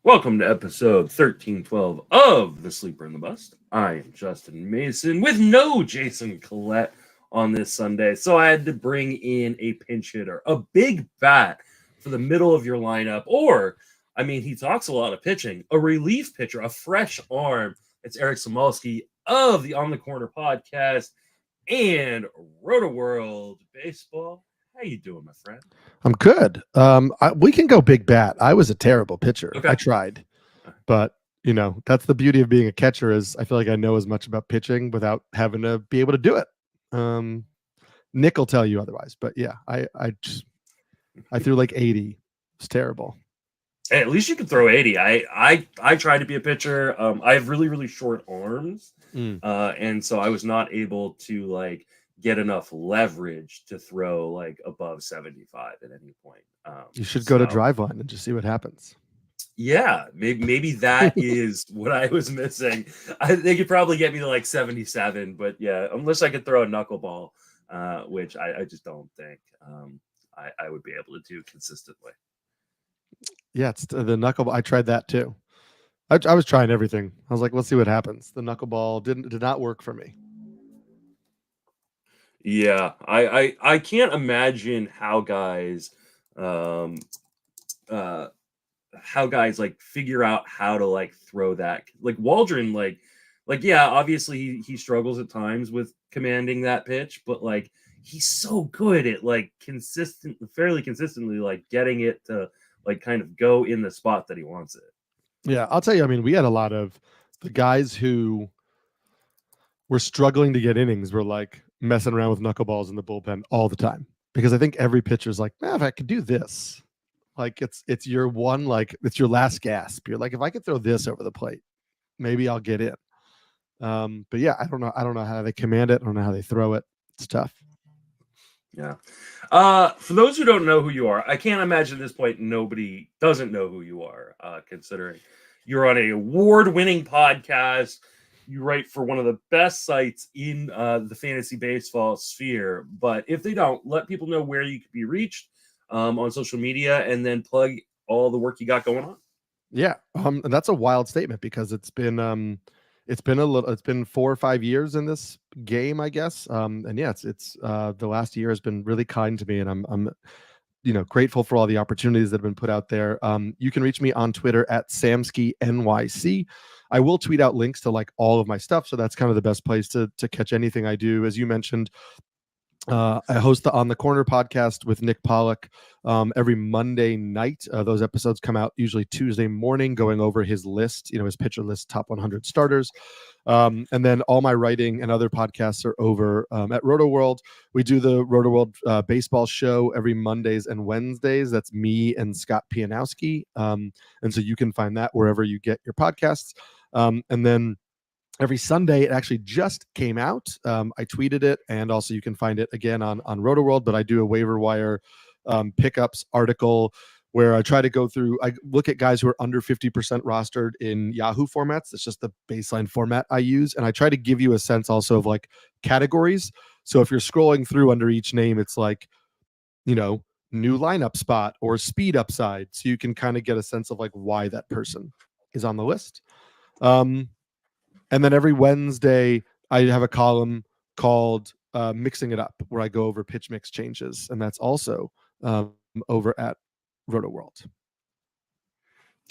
Welcome to episode 1312 of The Sleeper and the Bust. I am Justin Mason with no Jason Collette on this Sunday. So I had to bring in a pinch hitter, a big bat for the middle of your lineup. He talks a lot of pitching, a relief pitcher, a fresh arm. It's Eric Samulski of the On the Corner podcast and Roto World Baseball. How you doing, my friend? I'm good. We can go big bat. I was a terrible pitcher. Okay. I tried, but that's the beauty of being a catcher is I feel like I know as much about pitching without having to be able to do it. Nick will tell you otherwise, but yeah, I threw like 80. It's terrible. Hey, at least you can throw 80. I tried to be a pitcher. I have really, really short arms. And so I was not able to get enough leverage to throw above 75 at any point. You should go to Driveline and just see what happens. Yeah, maybe that is what I was missing. They could probably get me to 77, but yeah, unless I could throw a knuckleball, which I just don't think I would be able to do consistently. Yeah, it's the knuckleball. I tried that too. I was trying everything. I was like, let's see what happens. The knuckleball did not work for me. Yeah, I can't imagine how guys figure out how to throw that. Like Waldron, yeah, obviously he struggles at times with commanding that pitch, but he's so good at fairly consistently getting it to kind of go in the spot that he wants it. Yeah, I'll tell you, we had a lot of the guys who were struggling to get innings were messing around with knuckleballs in the bullpen all the time. Because I think every pitcher's like, man, if I could do this, it's your one, it's your last gasp. You're like, if I could throw this over the plate, maybe I'll get in. But yeah, I don't know how they command it. I don't know how they throw it. It's tough. Yeah. For those who don't know who you are, I can't imagine at this point nobody doesn't know who you are, considering you're on an award-winning podcast. You write for one of the best sites in the fantasy baseball sphere. But if they don't, let people know where you could be reached on social media, and then plug all the work you got going on. Yeah, and that's a wild statement because it's been 4 or 5 years in this game, I guess. And yeah, it's the last year has been really kind to me, and I'm grateful for all the opportunities that have been put out there. You can reach me on Twitter at Samski NYC. I will tweet out links to all of my stuff, so that's kind of the best place to catch anything I do. As you mentioned, I host the On the Corner podcast with Nick Pollock every Monday night. Those episodes come out usually Tuesday morning, going over his list, his pitcher list, top 100 starters. And then all my writing and other podcasts are over at Roto World. We do the Roto World baseball show every Mondays and Wednesdays. That's me and Scott Pianowski. And so you can find that wherever you get your podcasts. And then every Sunday, it actually just came out. I tweeted it, and also you can find it again on Roto World. But I do a waiver wire pickups article where I try to go through. I look at guys who are under 50% rostered in Yahoo formats. It's just the baseline format I use, and I try to give you a sense also of categories. So if you're scrolling through under each name, it's new lineup spot or speed upside, so you can kind of get a sense of why that person is on the list. And then every Wednesday, I have a column called Mixing It Up, where I go over pitch mix changes. And that's also over at Roto World.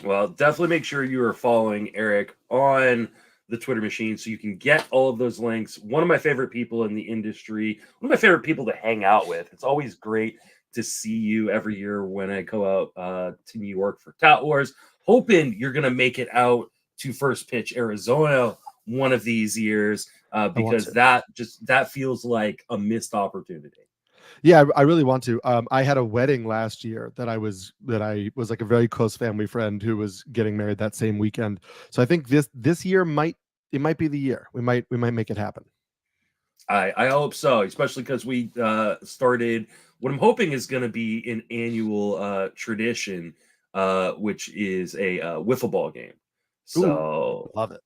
Well, definitely make sure you are following Eric on the Twitter machine so you can get all of those links. One of my favorite people in the industry, one of my favorite people to hang out with. It's always great to see you every year when I go out to New York for Tout Wars. Hoping you're going to make it out to First Pitch Arizona one of these years, because that feels like a missed opportunity. Yeah, I really want to. I had a wedding last year that I was like a very close family friend who was getting married that same weekend. So I think this year might be the year. We might make it happen. I hope so, especially because we started what I'm hoping is going to be an annual tradition, which is a wiffle ball game. So ooh, love it.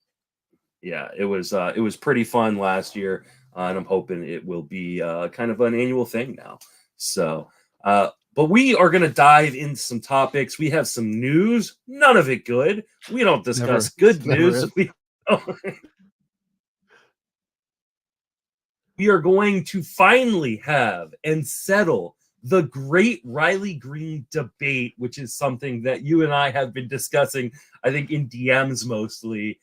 Yeah, it was pretty fun last year, and I'm hoping it will be kind of an annual thing now. So But we are going to dive into some topics. We have some news, none of it good. We don't discuss good news. We are going to finally have and settle the great Riley Greene debate, which is something that you and I have been discussing, I think, in DMs mostly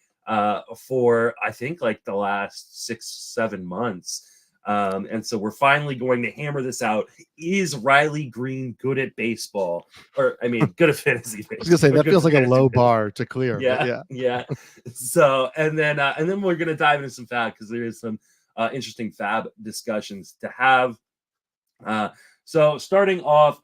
for, I think, like the last 6-7 months. And so we're finally going to hammer this out. Is Riley Greene good at baseball? Or, I mean, good at fantasy baseball. I was going to say, that feels like a low bar to clear. Yeah. So, and then we're going to dive into some FAAB because there is some interesting FAAB discussions to have. So starting off,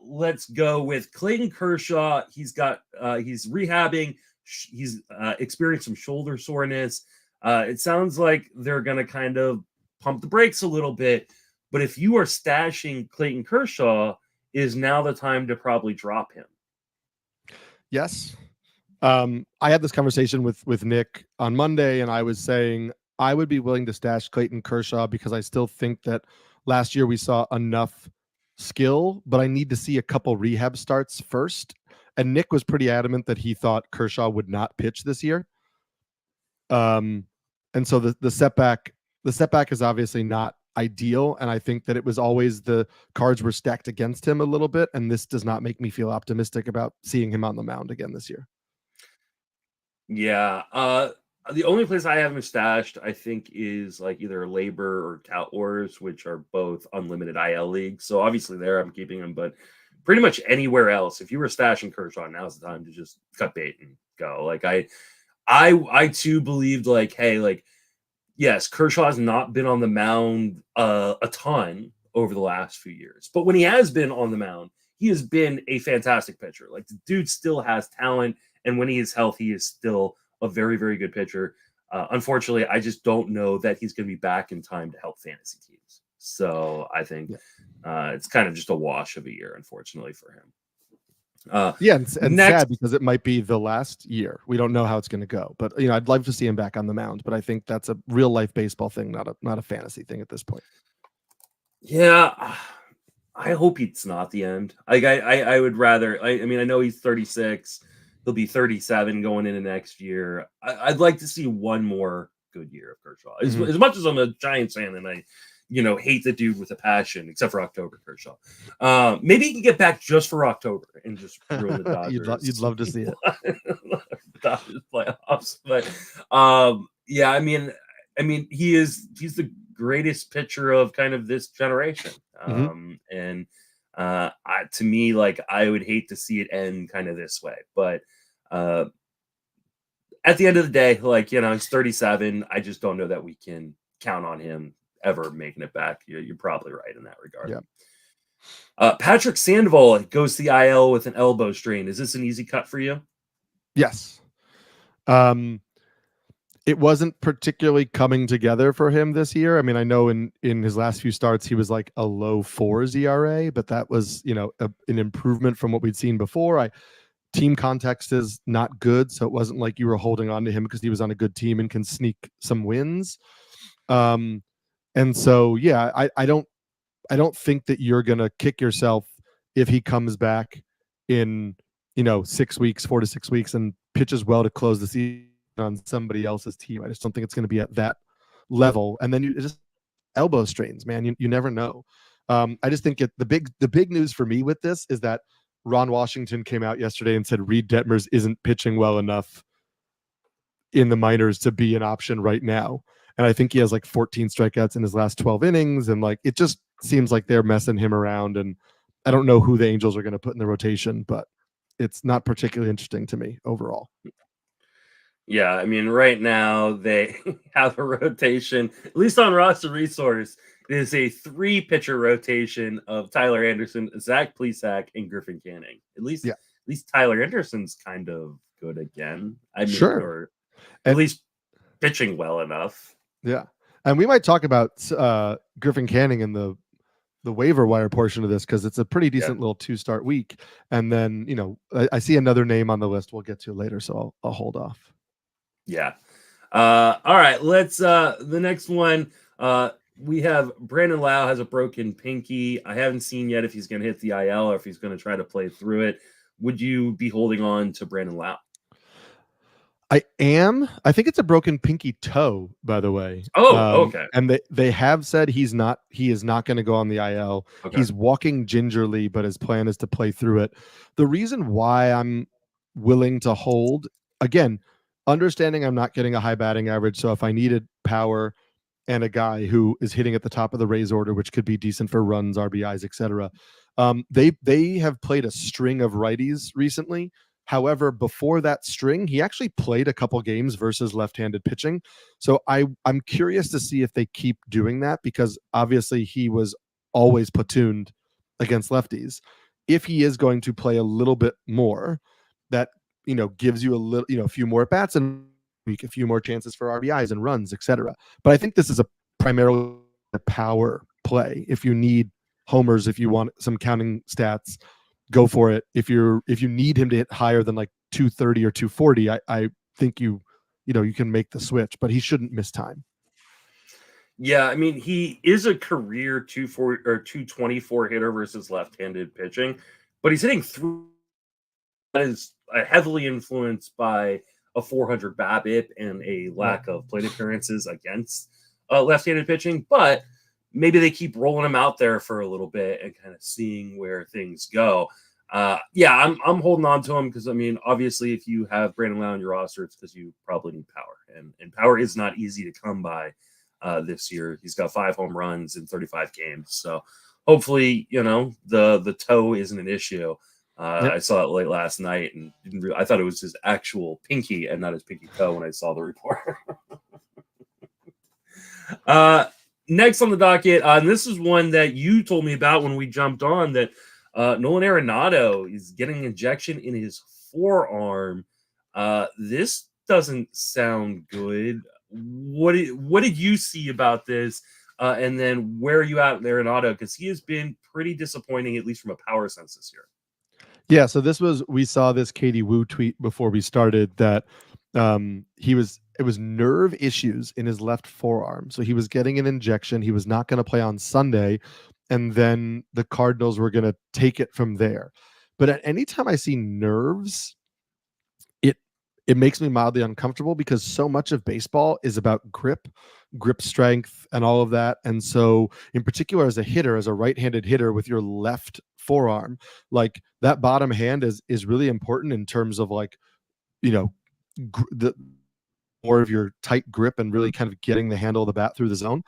let's go with Clayton Kershaw. He's rehabbing. He's experienced some shoulder soreness. It sounds like they're going to kind of pump the brakes a little bit. But if you are stashing Clayton Kershaw, is now the time to probably drop him? Yes. I had this conversation with Nick on Monday, and I was saying I would be willing to stash Clayton Kershaw because I still think that last year we saw enough skill, but I need to see a couple rehab starts first. And Nick was pretty adamant that he thought Kershaw would not pitch this year. And so the setback is obviously not ideal. And I think that it was always the cards were stacked against him a little bit. And this does not make me feel optimistic about seeing him on the mound again this year. Yeah. The only place I have him stashed, I think, is like either Labor or Tout Wars, which are both unlimited IL leagues. So obviously there I'm keeping him, but pretty much anywhere else, if you were stashing Kershaw, now's the time to just cut bait and go. Like I too believed like, hey, like, yes, Kershaw has not been on the mound a ton over the last few years, but when he has been on the mound, he has been a fantastic pitcher. Like the dude still has talent, and when he is healthy, he is still a very, very good pitcher. Unfortunately, I just don't know that he's going to be back in time to help fantasy teams. So I think it's kind of just a wash of a year, unfortunately, for him. And sad because it might be the last year. We don't know how it's going to go, but I'd love to see him back on the mound. But I think that's a real life baseball thing, not a fantasy thing at this point. Yeah, I hope it's not the end. Like I would rather. I mean, I know he's 36. He'll be 37 going into next year. I'd like to see one more good year of Kershaw. As much as I'm a Giants fan and I, hate the dude with a passion, except for October Kershaw. Maybe he can get back just for October and just ruin the Dodgers. You'd love to see it. Dodgers playoffs, but yeah, I mean, he's the greatest pitcher of kind of this generation, and to me, like, I would hate to see it end kind of this way, but at the end of the day, like, he's 37. I just don't know that we can count on him ever making it back. You're probably right in that regard. Yeah. Patrick Sandoval goes to the IL with an elbow strain. Is this an easy cut for you? Yes. It wasn't particularly coming together for him this year. I mean, I know in his last few starts, he was like a low 4s ERA, but that was, an improvement from what we'd seen before. Team context is not good. So it wasn't like you were holding on to him because he was on a good team and can sneak some wins. And so, yeah, I don't think that you're going to kick yourself if he comes back in, 6 weeks, 4 to 6 weeks and pitches well to close the season on somebody else's team. I just don't think it's going to be at that level. And then just elbow strains, man, you never know. I just think the big news for me with this is that Ron Washington came out yesterday and said Reed Detmers isn't pitching well enough in the minors to be an option right now. And I think he has like 14 strikeouts in his last 12 innings. And like, it just seems like they're messing him around. And I don't know who the Angels are going to put in the rotation, but it's not particularly interesting to me overall. Yeah, I mean, right now they have a rotation, at least on Roster Resource, it is a 3-pitcher rotation of Tyler Anderson, Zach Plesac, and Griffin Canning. At least Tyler Anderson's kind of good again. I mean, or at least pitching well enough. Yeah, and we might talk about Griffin Canning in the waiver wire portion of this because it's a pretty decent little 2-start week. And then I see another name on the list we'll get to later, so I'll hold off. Yeah. All right. Let's the next one. we have Brandon Lau has a broken pinky. I haven't seen yet if he's going to hit the IL or if he's going to try to play through it. Would you be holding on to Brandon Lau? I am. I think it's a broken pinky toe, by the way. Oh, okay. And they have said he is not going to go on the IL. Okay. He's walking gingerly, but his plan is to play through it. The reason why I'm willing to hold, again, understanding I'm not getting a high batting average, so if I needed power and a guy who is hitting at the top of the Rays order, which could be decent for runs, RBIs, etc. They have played a string of righties recently. However, before that string, he actually played a couple games versus left-handed pitching. So I'm curious to see if they keep doing that, because obviously he was always platooned against lefties. If he is going to play a little bit more, that gives you a little, a few more at bats and a few more chances for RBIs and runs, etc. But I think this is a primarily a power play. If you need homers, if you want some counting stats, go for it. If you need him to hit higher than like 230 or 240, I think you can make the switch, but he shouldn't miss time. Yeah, I mean, he is a career 240 or 224 hitter versus left-handed pitching, but he's hitting through. That is heavily influenced by a 400 BABIP and a lack of plate appearances against left-handed pitching. But maybe they keep rolling him out there for a little bit and kind of seeing where things go. Yeah, I'm holding on to him because, I mean, obviously, if you have Brandon Lau on your roster, it's because you probably need power, and power is not easy to come by this year. He's got 5 home runs in 35 games, so hopefully, the toe isn't an issue. Yep. I saw it late last night and I thought it was his actual pinky and not his pinky toe when I saw the report. Next on the docket, and this is one that you told me about when we jumped on, that Nolan Arenado is getting an injection in his forearm. This doesn't sound good. What did you see about this? And then where are you at with Arenado? Because he has been pretty disappointing, at least from a power sense this year. Yeah, so we saw this Katie Wu tweet before we started that it was nerve issues in his left forearm. So he was getting an injection. He was not going to play on Sunday, and then the Cardinals were going to take it from there. But at any time I see nerves, it makes me mildly uncomfortable, because so much of baseball is about grip strength, and all of that. And so in particular, as a hitter, as a right-handed hitter with your left forearm, like that bottom hand is really important in terms of, like, the more of your tight grip and really kind of getting the handle of the bat through the zone.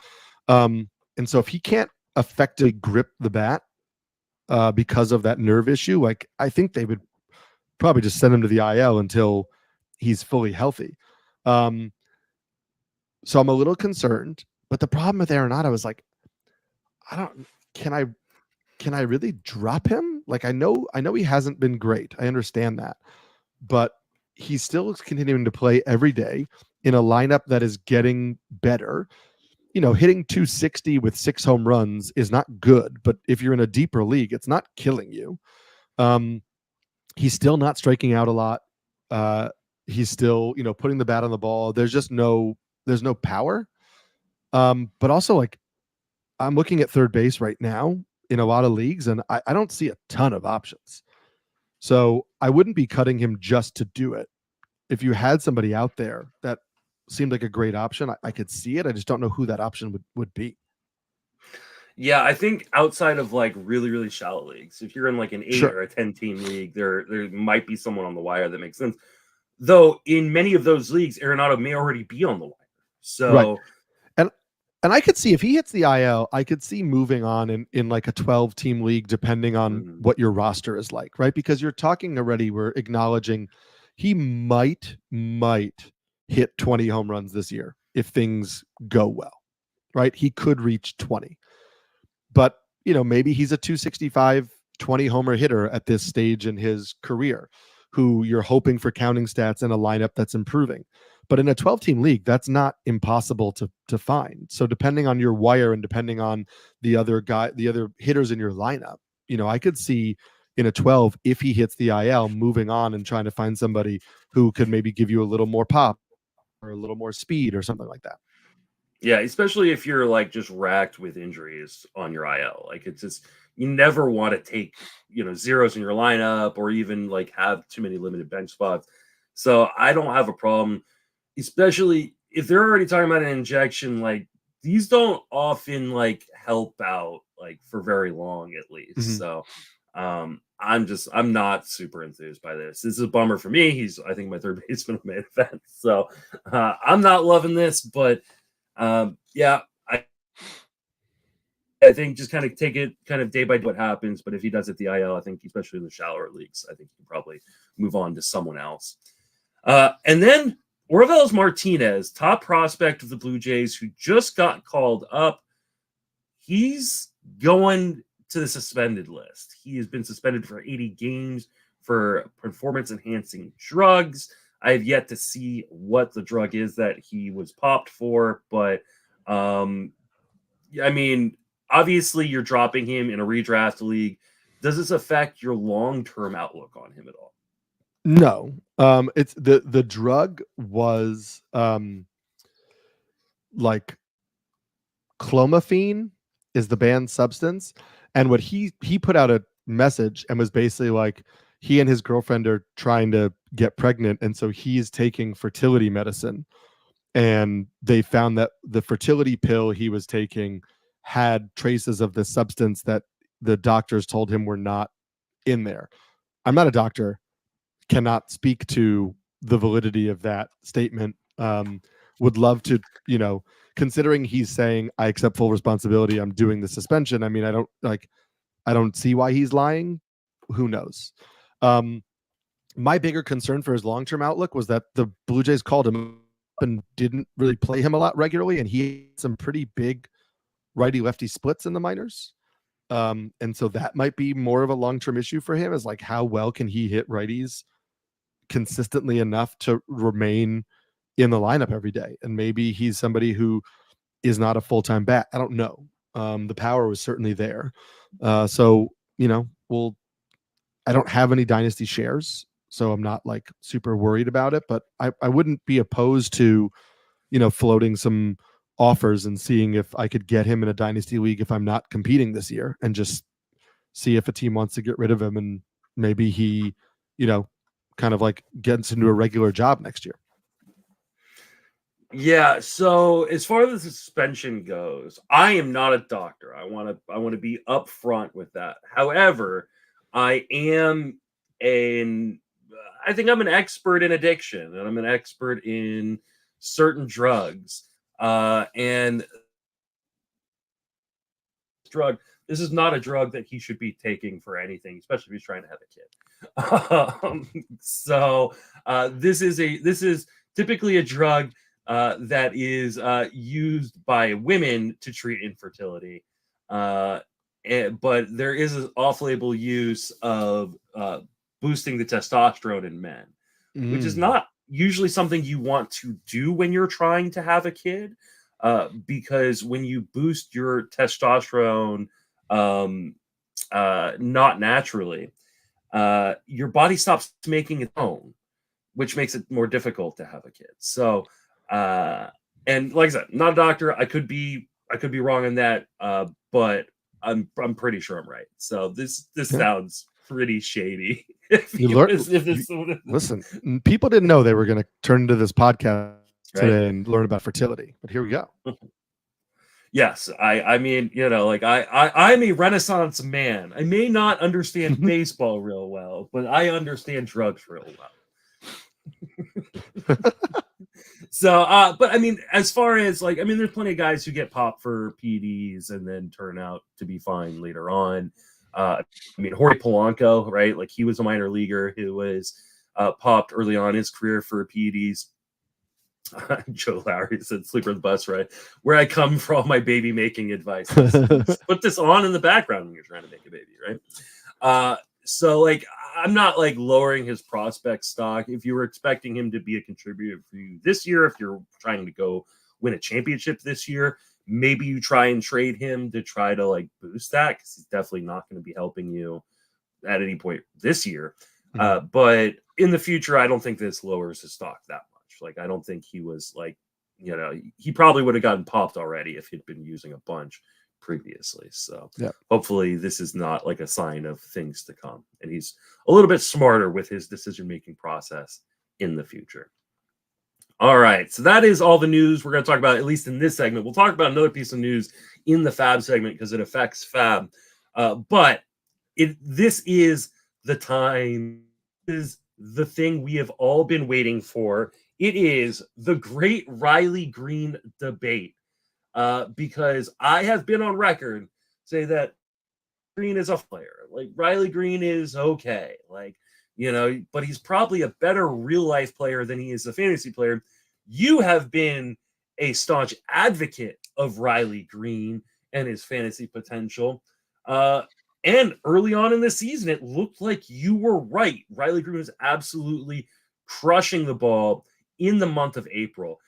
And so if he can't effectively grip the bat because of that nerve issue, like, I think they would probably just send him to the IL until he's fully healthy. So I'm a little concerned, but the problem with Arenado is, like, can I really drop him? Like, I know he hasn't been great. I understand that, but he's still continuing to play every day in a lineup that is getting better. Hitting 260 with 6 home runs is not good, but if you're in a deeper league, it's not killing you. He's still not striking out a lot. He's still, putting the bat on the ball. There's no power. But also, like, I'm looking at third base right now in a lot of leagues, and I don't see a ton of options. So I wouldn't be cutting him just to do it. If you had somebody out there that seemed like a great option, I could see it. I just don't know who that option would be. Yeah, I think outside of, like, really, really shallow leagues, if you're in like an 8 or a 10-team league, there might be someone on the wire that makes sense. Though in many of those leagues, Arenado may already be on the wire. So, right. And I could see, if he hits the IL, I could see moving on in like a 12-team league, depending on what your roster is like, right? Because you're talking already, we're acknowledging he might hit 20 home runs this year if things go well, right? He could reach 20. But, maybe he's a 265, 20 homer hitter at this stage in his career, who you're hoping for counting stats in a lineup that's improving. But in a 12-team league, that's not impossible to find. So depending on your wire and depending on the other hitters in your lineup, I could see in a 12, if he hits the IL, moving on and trying to find somebody who could maybe give you a little more pop or a little more speed or something like that. Yeah, especially if you're like just racked with injuries on your IL. Like it's just you never want to take, zeros in your lineup or even like have too many limited bench spots. So I don't have a problem, especially if they're already talking about an injection. Like these don't often like help out like for very long at least. So I'm not super enthused by this. This is a bummer for me. He's I think my third baseman of main event. So I'm not loving this, but yeah, I think just kind of take it kind of day by day what happens. But if he does it the IL, I think especially in the shallower leagues, I think he can probably move on to someone else. And then Orvels Martinez, top prospect of the Blue Jays, who just got called up. He's going to the suspended list. He has been suspended for 80 games for performance-enhancing drugs. I have yet to see what the drug is that he was popped for, but I mean, obviously you're dropping him in a redraft league. Does this affect your long-term outlook on him at all? No. It's the drug was like clomiphene is the banned substance, and what he put out a message and was basically like he and his girlfriend are trying to get pregnant, and so he's taking fertility medicine, and they found that the fertility pill he was taking had traces of this substance that the doctors told him were not in there. I'm not a doctor, cannot speak to the validity of that statement. Would love to, considering he's saying I accept full responsibility, I'm doing the suspension. I mean, I don't see why he's lying. Who knows? My bigger concern for his long-term outlook was that the Blue Jays called him up and didn't really play him a lot regularly, and he had some pretty big righty-lefty splits in the minors. And so that might be more of a long-term issue for him, is like how well can he hit righties consistently enough to remain in the lineup every day. And maybe he's somebody who is not a full-time bat. I don't know. The power was certainly there. So, I don't have any dynasty shares, so I'm not like super worried about it, but I wouldn't be opposed to, floating some offers and seeing if I could get him in a dynasty league if I'm not competing this year, and just see if a team wants to get rid of him, and maybe he, kind of like gets into a regular job next year. Yeah, so as far as the suspension goes, I am not a doctor. I want to be upfront with that. However, I am I think I'm an expert in addiction, and I'm an expert in certain drugs. And this is not a drug that he should be taking for anything, especially if he's trying to have a kid. This is typically a drug that is used by women to treat infertility. But there is an off-label use of boosting the testosterone in men, which is not usually something you want to do when you're trying to have a kid, because when you boost your testosterone not naturally, your body stops making its own, which makes it more difficult to have a kid. So, and like I said, not a doctor. I could be wrong on that, but I'm pretty sure I'm right. So this sounds pretty shady. Listen, people didn't know they were going to turn into this podcast today and learn about fertility, but here we go. Yes, I mean, I'm a Renaissance man. I may not understand baseball real well, but I understand drugs real well. So, but I mean, as far as there's plenty of guys who get popped for PEDs and then turn out to be fine later on. Jorge Polanco, right? Like he was a minor leaguer who was popped early on in his career for PEDs. Joe Lowry said sleeper on the bus, right? Where I come for all my baby making advice. Put this on in the background when you're trying to make a baby, right? So I'm not lowering his prospect stock. If you were expecting him to be a contributor for you this year, if you're trying to go win a championship this year, maybe you try and trade him to try to boost that, because he's definitely not going to be helping you at any point this year. But in the future, I don't think this lowers his stock that much. I don't think he was he probably would have gotten popped already if he'd been using a bunch previously. So hopefully this is not like a sign of things to come, and he's a little bit smarter with his decision-making process in the future. All right, so that is all the news we're going to talk about, at least in this segment. We'll talk about another piece of news in the FAAB segment because it affects FAAB. But this is the time, is the thing we have all been waiting for. It is the great Riley Greene debate, because I have been on record say that Greene is a player. Like, Riley Greene is okay. Like, but he's probably a better real life player than he is a fantasy player. You have been a staunch advocate of Riley Greene and his fantasy potential. And early on in the season, it looked like you were right. Riley Greene was absolutely crushing the ball in the month of April.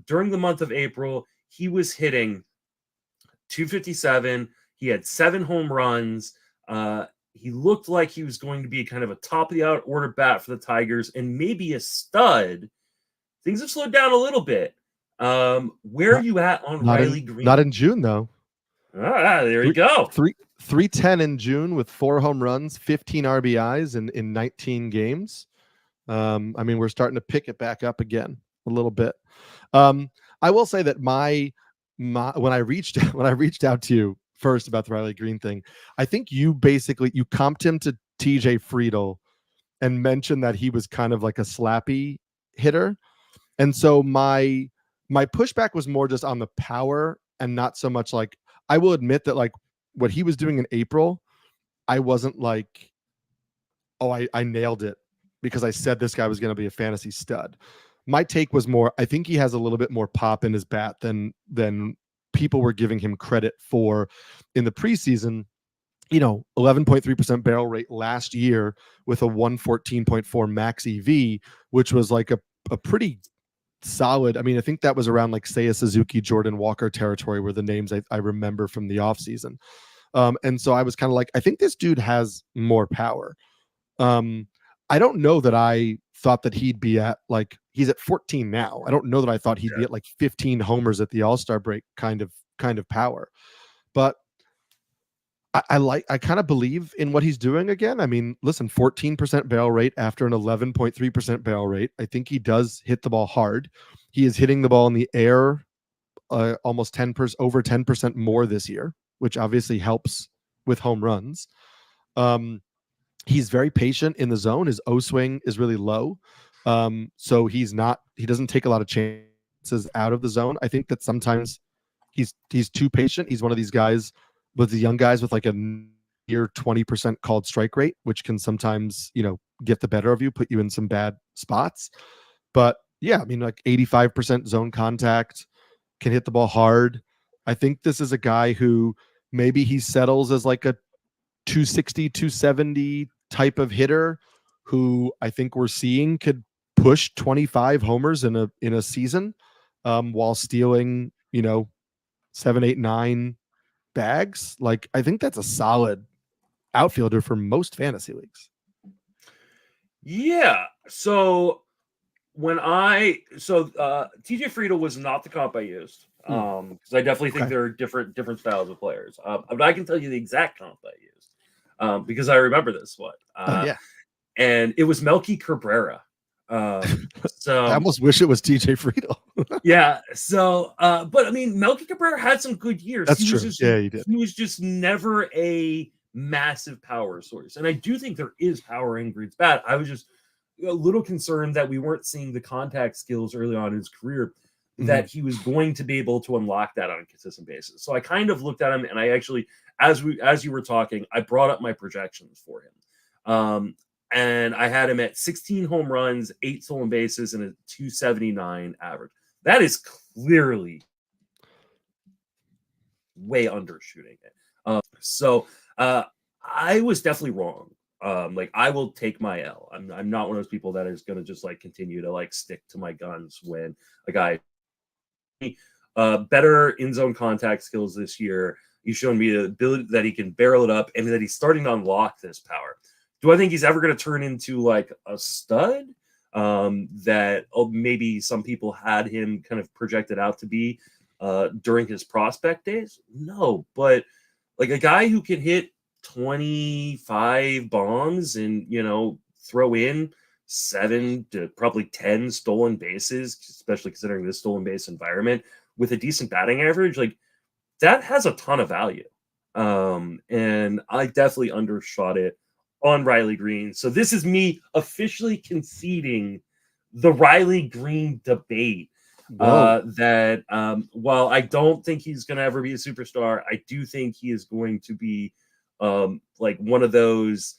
During the month of April, he was hitting 257. He had 7 home runs. He looked like he was going to be kind of a top of the order bat for the Tigers and maybe a stud. Things have slowed down a little bit. Where are you at on Riley Greene? Not in June, though. There you go. 310 in June with 4 home runs, 15 RBIs in 19 games. I mean, we're starting to pick it back up again a little bit. I will say that when I reached out to you first about the Riley Greene thing, I think you comped him to TJ Friedel and mentioned that he was kind of like a slappy hitter. And so my pushback was more just on the power and not so much like, I will admit that like what he was doing in April, I wasn't like, oh, I nailed it because I said this guy was going to be a fantasy stud. My take was more, I think he has a little bit more pop in his bat than people were giving him credit for in the preseason. 11.3% barrel rate last year with a 114.4 max EV, which was like a pretty solid. I mean, I think that was around like Seiya Suzuki, Jordan Walker territory were the names I remember from the offseason. And so I was kind of like, I think this dude has more power. I don't know that I thought that he'd be at like, he's at 14 now. I don't know that I thought he'd be at like 15 homers at the All-Star break kind of power. But I kind of believe in what he's doing again. I mean, listen, 14% barrel rate after an 11.3% barrel rate. I think he does hit the ball hard. He is hitting the ball in the air almost 10%, over 10% more this year, which obviously helps with home runs. He's very patient in the zone. His O swing is really low. So he doesn't take a lot of chances out of the zone. I think that sometimes he's too patient. He's one of these guys with the young guys with like a near 20% called strike rate, which can sometimes, get the better of you, put you in some bad spots. But yeah, I mean, like 85% zone contact, can hit the ball hard. I think this is a guy who maybe he settles as like a 260, 270 type of hitter who I think we're seeing could push 25 homers in a season, while stealing, 7, 8, 9 bags. Like, I think that's a solid outfielder for most fantasy leagues. Yeah. So TJ Friedel was not the comp I used, because I definitely think there are different styles of players. But I can tell you the exact comp I used, because I remember this one. And it was Melky Cabrera. So I almost wish it was TJ Friedel. Yeah. So, but I mean, Melky Cabrera had some good years. That's true. He did. He was just never a massive power source, and I do think there is power in Greene's bat. I was just a little concerned that we weren't seeing the contact skills early on in his career that he was going to be able to unlock that on a consistent basis. So I kind of looked at him, and I actually, as you were talking, I brought up my projections for him. And I had him at 16 home runs, 8 stolen bases, and a 279 average. That is clearly way undershooting it. So I was definitely wrong. Like, I will take my L. I'm not one of those people that is going to just like continue to like stick to my guns when a guy better in zone contact skills this year. He's shown me the ability that he can barrel it up and that he's starting to unlock this power. Do I think he's ever going to turn into like a stud? that maybe some people had him kind of projected out to be during his prospect days. No, but like a guy who can hit 25 bombs and, throw in 7 to probably 10 stolen bases, especially considering this stolen base environment, with a decent batting average, like that has a ton of value. And I definitely undershot it on Riley Greene. So this is me officially conceding the Riley Greene debate. That while I don't think he's going to ever be a superstar, I do think he is going to be like one of those,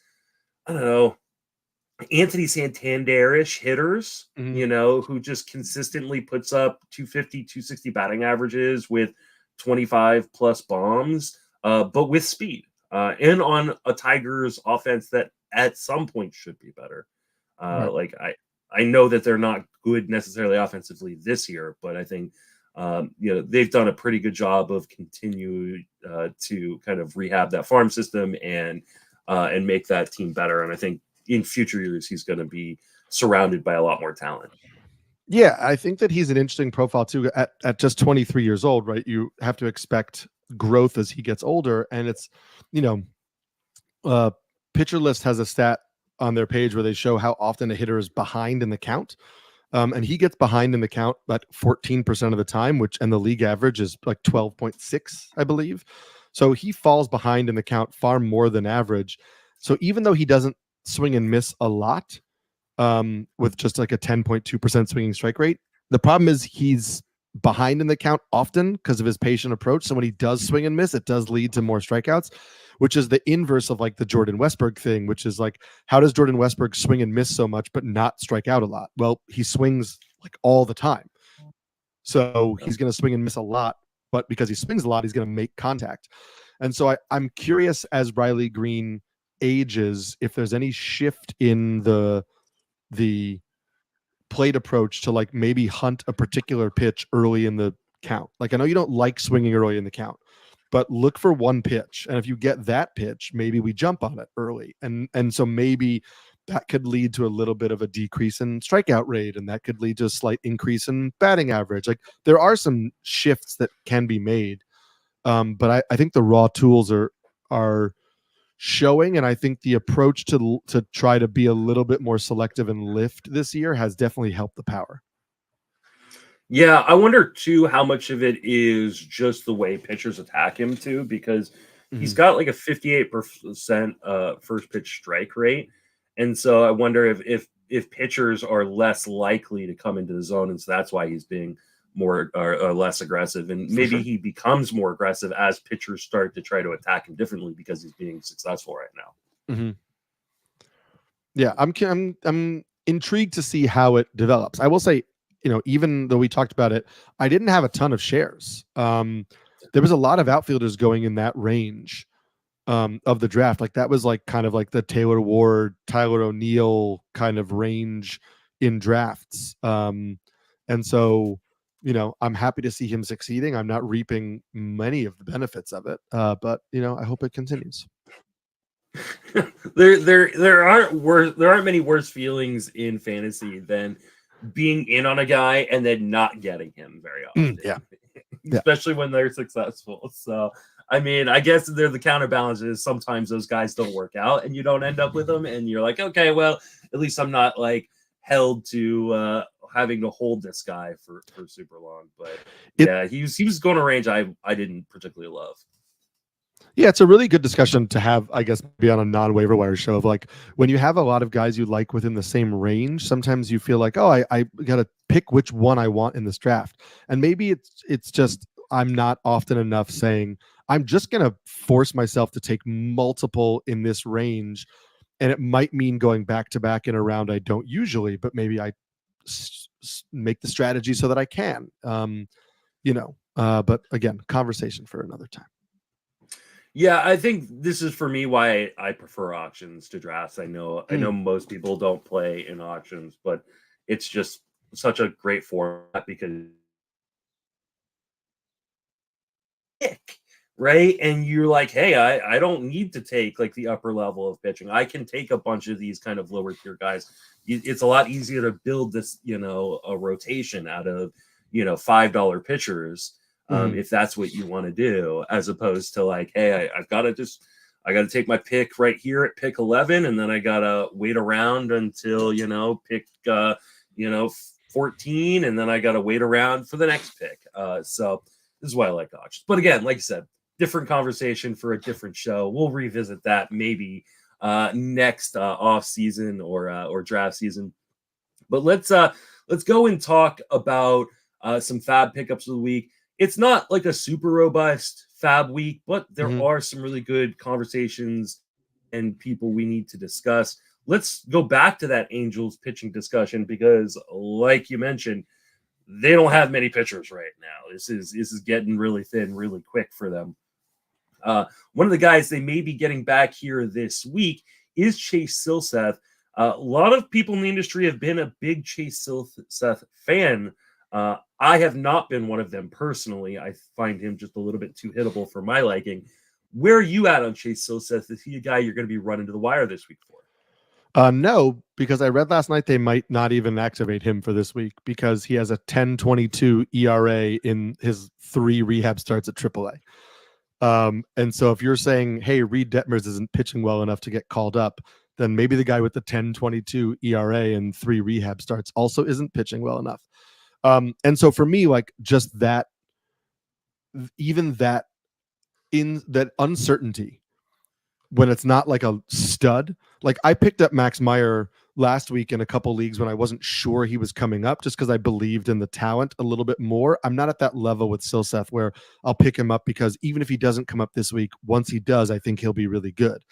I don't know, Anthony Santander-ish hitters, who just consistently puts up 250, 260 batting averages with 25 plus bombs, but with speed, and on a Tigers offense that at some point should be better. Right. Like I know that they're not good necessarily offensively this year, but I think they've done a pretty good job of continuing to kind of rehab that farm system and make that team better. And I think in future years he's going to be surrounded by a lot more talent. Yeah, I think that he's an interesting profile too. At just 23 years old, right? You have to expect growth as he gets older, and it's, Pitcher List has a stat on their page where they show how often a hitter is behind in the count. And he gets behind in the count about 14% of the time, and the league average is like 12.6, I believe. So he falls behind in the count far more than average. So even though he doesn't swing and miss a lot, with just like a 10.2% swinging strike rate, the problem is he's behind in the count often because of his patient approach. So when he does swing and miss, it does lead to more strikeouts, which is the inverse of like the Jordan Westburg thing, which is like, how does Jordan Westburg swing and miss so much but not strike out a lot? Well, he swings like all the time. So he's going to swing and miss a lot, but because he swings a lot, he's going to make contact. And so I'm curious, as Riley Greene ages, if there's any shift in the plate approach to like maybe hunt a particular pitch early in the count. Like, I know you don't like swinging early in the count, but look for one pitch, and if you get that pitch, maybe we jump on it early, and so maybe that could lead to a little bit of a decrease in strikeout rate, and that could lead to a slight increase in batting average. Like, there are some shifts that can be made, but I think the raw tools are showing, and I think the approach to try to be a little bit more selective and lift this year has definitely helped the power. Yeah, I wonder too how much of it is just the way pitchers attack him too, because he's got like a 58% first pitch strike rate, and so I wonder if pitchers are less likely to come into the zone, and so that's why he's being more or less aggressive, and maybe he becomes more aggressive as pitchers start to try to attack him differently because he's being successful right now. Yeah, I'm intrigued to see how it develops. I will say, even though we talked about it, I didn't have a ton of shares. There was a lot of outfielders going in that range of the draft. Like, that was like kind of like the Taylor Ward, Tyler O'Neill kind of range in drafts. And so, I'm happy to see him succeeding. I'm not reaping many of the benefits of it, but I hope it continues. there aren't many worse feelings in fantasy than being in on a guy and then not getting him very often. Yeah. Especially when they're successful. So I mean, I guess they're the counterbalance is sometimes those guys don't work out and you don't end up with them, and you're like, okay, well, at least I'm not like held to having to hold this guy for super long. But he was going to range I didn't particularly love. Yeah, it's a really good discussion to have, I guess, be on a non-waiver wire show of like, when you have a lot of guys you like within the same range, sometimes you feel like, oh, I got to pick which one I want in this draft. And maybe it's just, I'm not often enough saying, I'm just going to force myself to take multiple in this range. And it might mean going back to back in a round I don't usually, but maybe I make the strategy so that I can, but again, conversation for another time. Yeah, I think this is for me why I prefer auctions to drafts. I know most people don't play in auctions, but it's just such a great format because right? And you're like, hey, I don't need to take like the upper level of pitching. I can take a bunch of these kind of lower tier guys. It's a lot easier to build this, a rotation out of, $5 pitchers, if that's what you want to do, as opposed to like, hey, I got to take my pick right here at pick 11, and then I got to wait around until, pick, 14, and then I got to wait around for the next pick. So this is why I like auctions. But again, like I said, different conversation for a different show. We'll revisit that maybe next off season or draft season. But let's go and talk about some FAAB pickups of the week. It's not like a super robust FAAB week, but there are some really good conversations and people we need to discuss. Let's go back to that Angels pitching discussion because, like you mentioned, they don't have many pitchers right now. This is getting really thin, really quick for them. One of the guys they may be getting back here this week is Chase Silseth. A lot of people in the industry have been a big Chase Silseth fan. I have not been one of them personally. I find him just a little bit too hittable for my liking. Where are you at on Chase Silseth? Is he a guy you're going to be running to the wire this week for? No, because I read last night they might not even activate him for this week because he has a 10.22 ERA in his 3 rehab starts at AAA. And so if you're saying, hey, Reed Detmers isn't pitching well enough to get called up, then maybe the guy with the 10.22 ERA and 3 rehab starts also isn't pitching well enough. And so for me, like just that, even that in that uncertainty when it's not like a stud, like I picked up Max Meyer last week in a couple leagues when I wasn't sure he was coming up just because I believed in the talent a little bit more. I'm not at that level with Silseth where I'll pick him up because even if he doesn't come up this week, once he does, I think he'll be really good.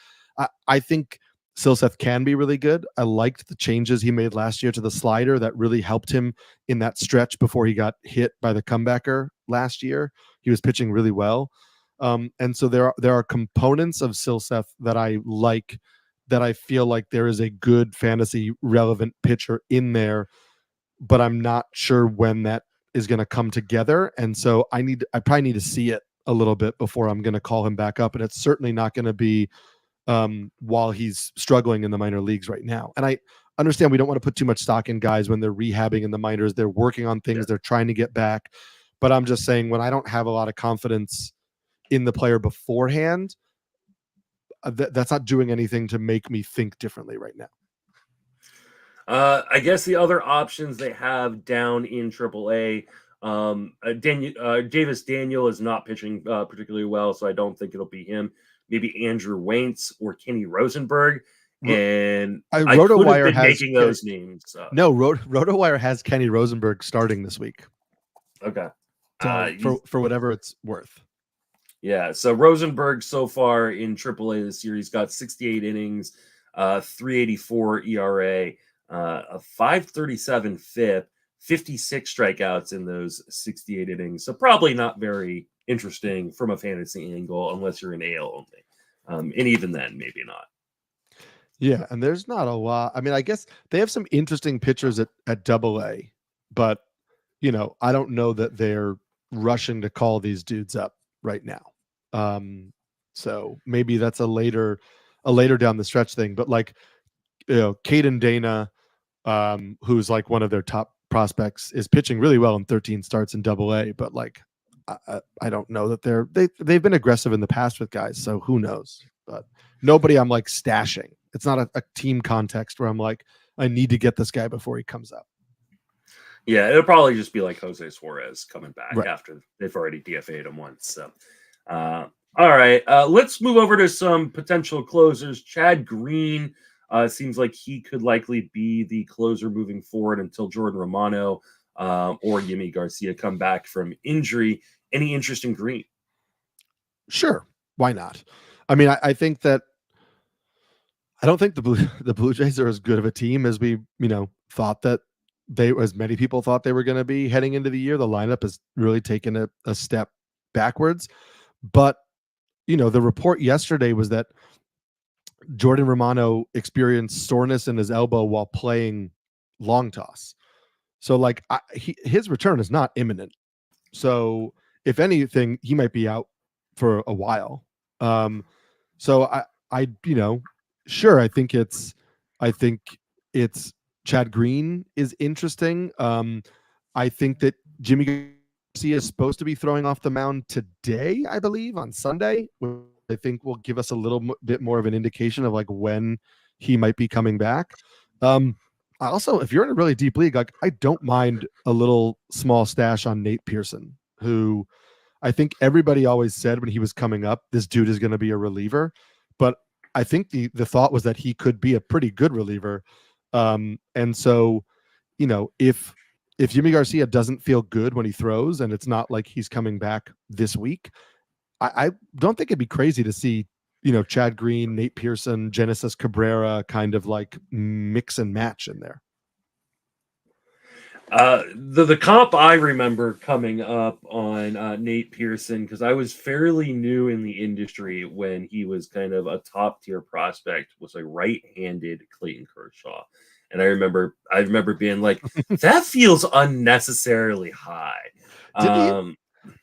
I think Silseth can be really good. I liked the changes he made last year to the slider that really helped him in that stretch before he got hit by the comebacker last year. He was pitching really well. And so there are components of Silseth that I like, that I feel like there is a good fantasy relevant pitcher in there, but I'm not sure when that is going to come together. And so I probably need to see it a little bit before I'm going to call him back up. And it's certainly not going to be while he's struggling in the minor leagues right now. And I understand we don't want to put too much stock in guys when they're rehabbing in the minors. They're working on things. They're trying to get back. But I'm just saying, when I don't have a lot of confidence in the player beforehand, that's not doing anything to make me think differently right now. I guess the other options they have down in AAA, Davis Daniel is not pitching particularly well, so I don't think it'll be him. Maybe Andrew Wentz or Kenny Rosenberg. And I could have been making those names. No, RotoWire has Kenny Rosenberg starting this week. Okay. So for whatever it's worth. Yeah, so Rosenberg so far in AAA this year, he's got 68 innings, 3.84 ERA, a 5.37 FIP, 56 strikeouts in those 68 innings. So probably not very interesting from a fantasy angle unless you're in AL only. And even then, maybe not. Yeah, and there's not a lot. I mean, I guess they have some interesting pitchers at AA, but I don't know that they're rushing to call these dudes up right now. So maybe that's a later down the stretch thing. But like, Caden Dana, who's like one of their top prospects, is pitching really well in 13 starts in AA. But like, I don't know that they've been aggressive in the past with guys. So who knows? But nobody I'm like stashing. It's not a team context where I'm like, I need to get this guy before he comes up. Yeah, it'll probably just be like Jose Suarez coming back after they've already DFA'd him once. So, all right, let's move over to some potential closers. Chad Greene seems like he could likely be the closer moving forward until Jordan Romano or Yimi Garcia come back from injury. Any interest in Greene? Sure, why not? I mean, I think that I don't think the Blue Jays are as good of a team as we thought that as many people thought they were going to be heading into the year. The lineup has really taken a step backwards. But, the report yesterday was that Jordan Romano experienced soreness in his elbow while playing long toss. So like his return is not imminent. So if anything, he might be out for a while. So sure, I think it's Chad Greene is interesting. I think that Jimmy Garcia is supposed to be throwing off the mound today, I believe, on Sunday, which I think will give us a little bit more of an indication of like when he might be coming back. I also, if you're in a really deep league, like I don't mind a little small stash on Nate Pearson, who I think everybody always said when he was coming up, this dude is going to be a reliever. But I think the thought was that he could be a pretty good reliever. And so, if Jimmy Garcia doesn't feel good when he throws, and it's not like he's coming back this week, I don't think it'd be crazy to see, Chad Greene, Nate Pearson, Genesis Cabrera kind of like mix and match in there. The comp I remember coming up on Nate Pearson, because I was fairly new in the industry when he was kind of a top tier prospect, was a right-handed Clayton Kershaw. And I remember being like, that feels unnecessarily high. But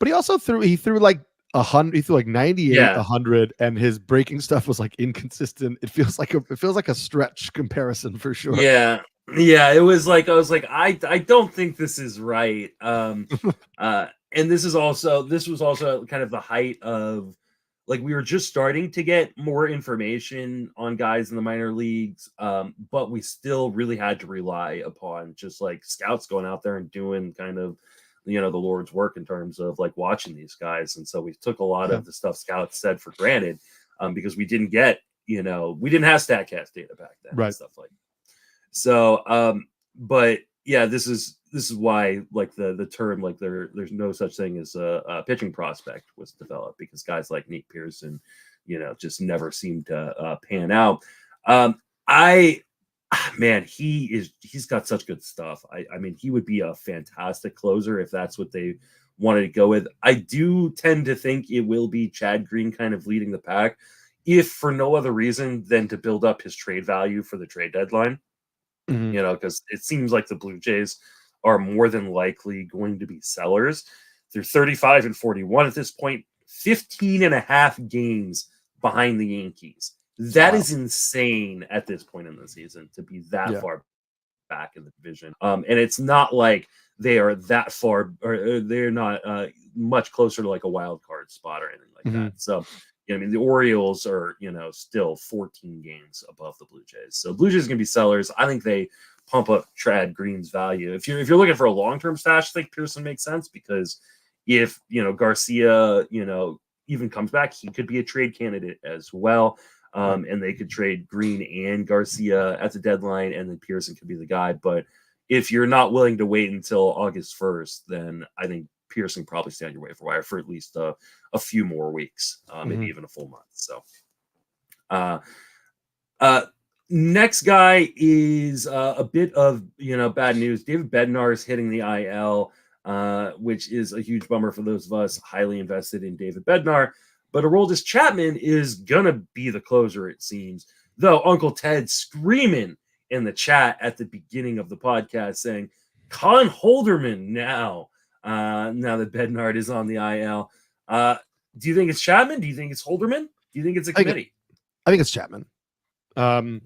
he also threw like 100, he threw like 98, 100, and his breaking stuff was like inconsistent. It feels like a stretch comparison for sure. Yeah, it was like I was like, I don't think this is right. And this was also kind of the height of like we were just starting to get more information on guys in the minor leagues, but we still really had to rely upon just like scouts going out there and doing kind of the Lord's work in terms of like watching these guys. And so we took a lot of the stuff scouts said for granted, because we didn't get, we didn't have StatCast data back then, right? And stuff like that. So, but yeah, this is why like the term like there's no such thing as a pitching prospect was developed, because guys like Nate Pearson, just never seemed to pan out. He's got such good stuff. I mean, he would be a fantastic closer if that's what they wanted to go with. I do tend to think it will be Chad Greene kind of leading the pack, if for no other reason than to build up his trade value for the trade deadline. Because it seems like the Blue Jays are more than likely going to be sellers. They're 35 and 41 at this point, 15 and a half games behind the Yankees. That is insane at this point in the season to be that far back in the division. And it's not like they are that far, or they're not much closer to like a wild card spot or anything like that. So, I mean, the Orioles are, still 14 games above the Blue Jays. So Blue Jays are going to be sellers. I think they pump up Chad Greene's value. If you're looking for a long-term stash, I think Pearson makes sense, because if, Garcia, even comes back, he could be a trade candidate as well. And they could trade Greene and Garcia at the deadline, and then Pearson could be the guy. But if you're not willing to wait until August 1st, then I think Pearson probably stay on your waiver wire for at least a few more weeks, maybe even a full month. So, next guy is a bit of bad news. David Bednar is hitting the IL, which is a huge bummer for those of us highly invested in David Bednar. But Aroldis Chapman is gonna be the closer, it seems. Though Uncle Ted screaming in the chat at the beginning of the podcast saying, "Colin Holderman now." Now that Bednar is on the IL. Do you think it's Chapman? Do you think it's Holderman? Do you think it's a committee? I think it's Chapman. I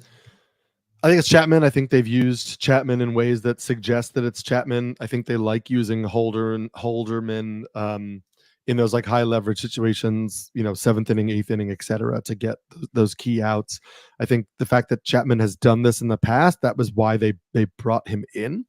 think it's Chapman. I think they've used Chapman in ways that suggest that it's Chapman. I think they like using Holderman in those like high leverage situations, 7th inning, 8th inning, etc., to get those key outs. I think the fact that Chapman has done this in the past, that was why they brought him in.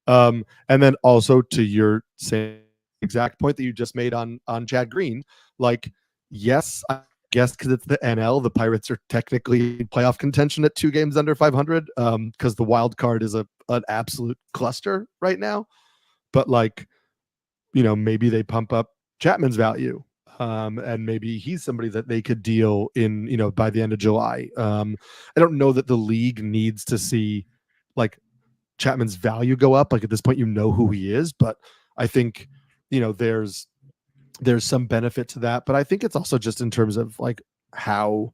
And then also to your same exact point that you just made on Chad Greene, like, yes, I guess because it's the NL, the Pirates are technically in playoff contention at 2 games under 500, because the wild card is an absolute cluster right now. But like, maybe they pump up Chapman's value, and maybe he's somebody that they could deal in, by the end of July. I don't know that the league needs to see like Chapman's value go up. Like at this point, who he is, but I think, there's some benefit to that. But I think it's also just in terms of like how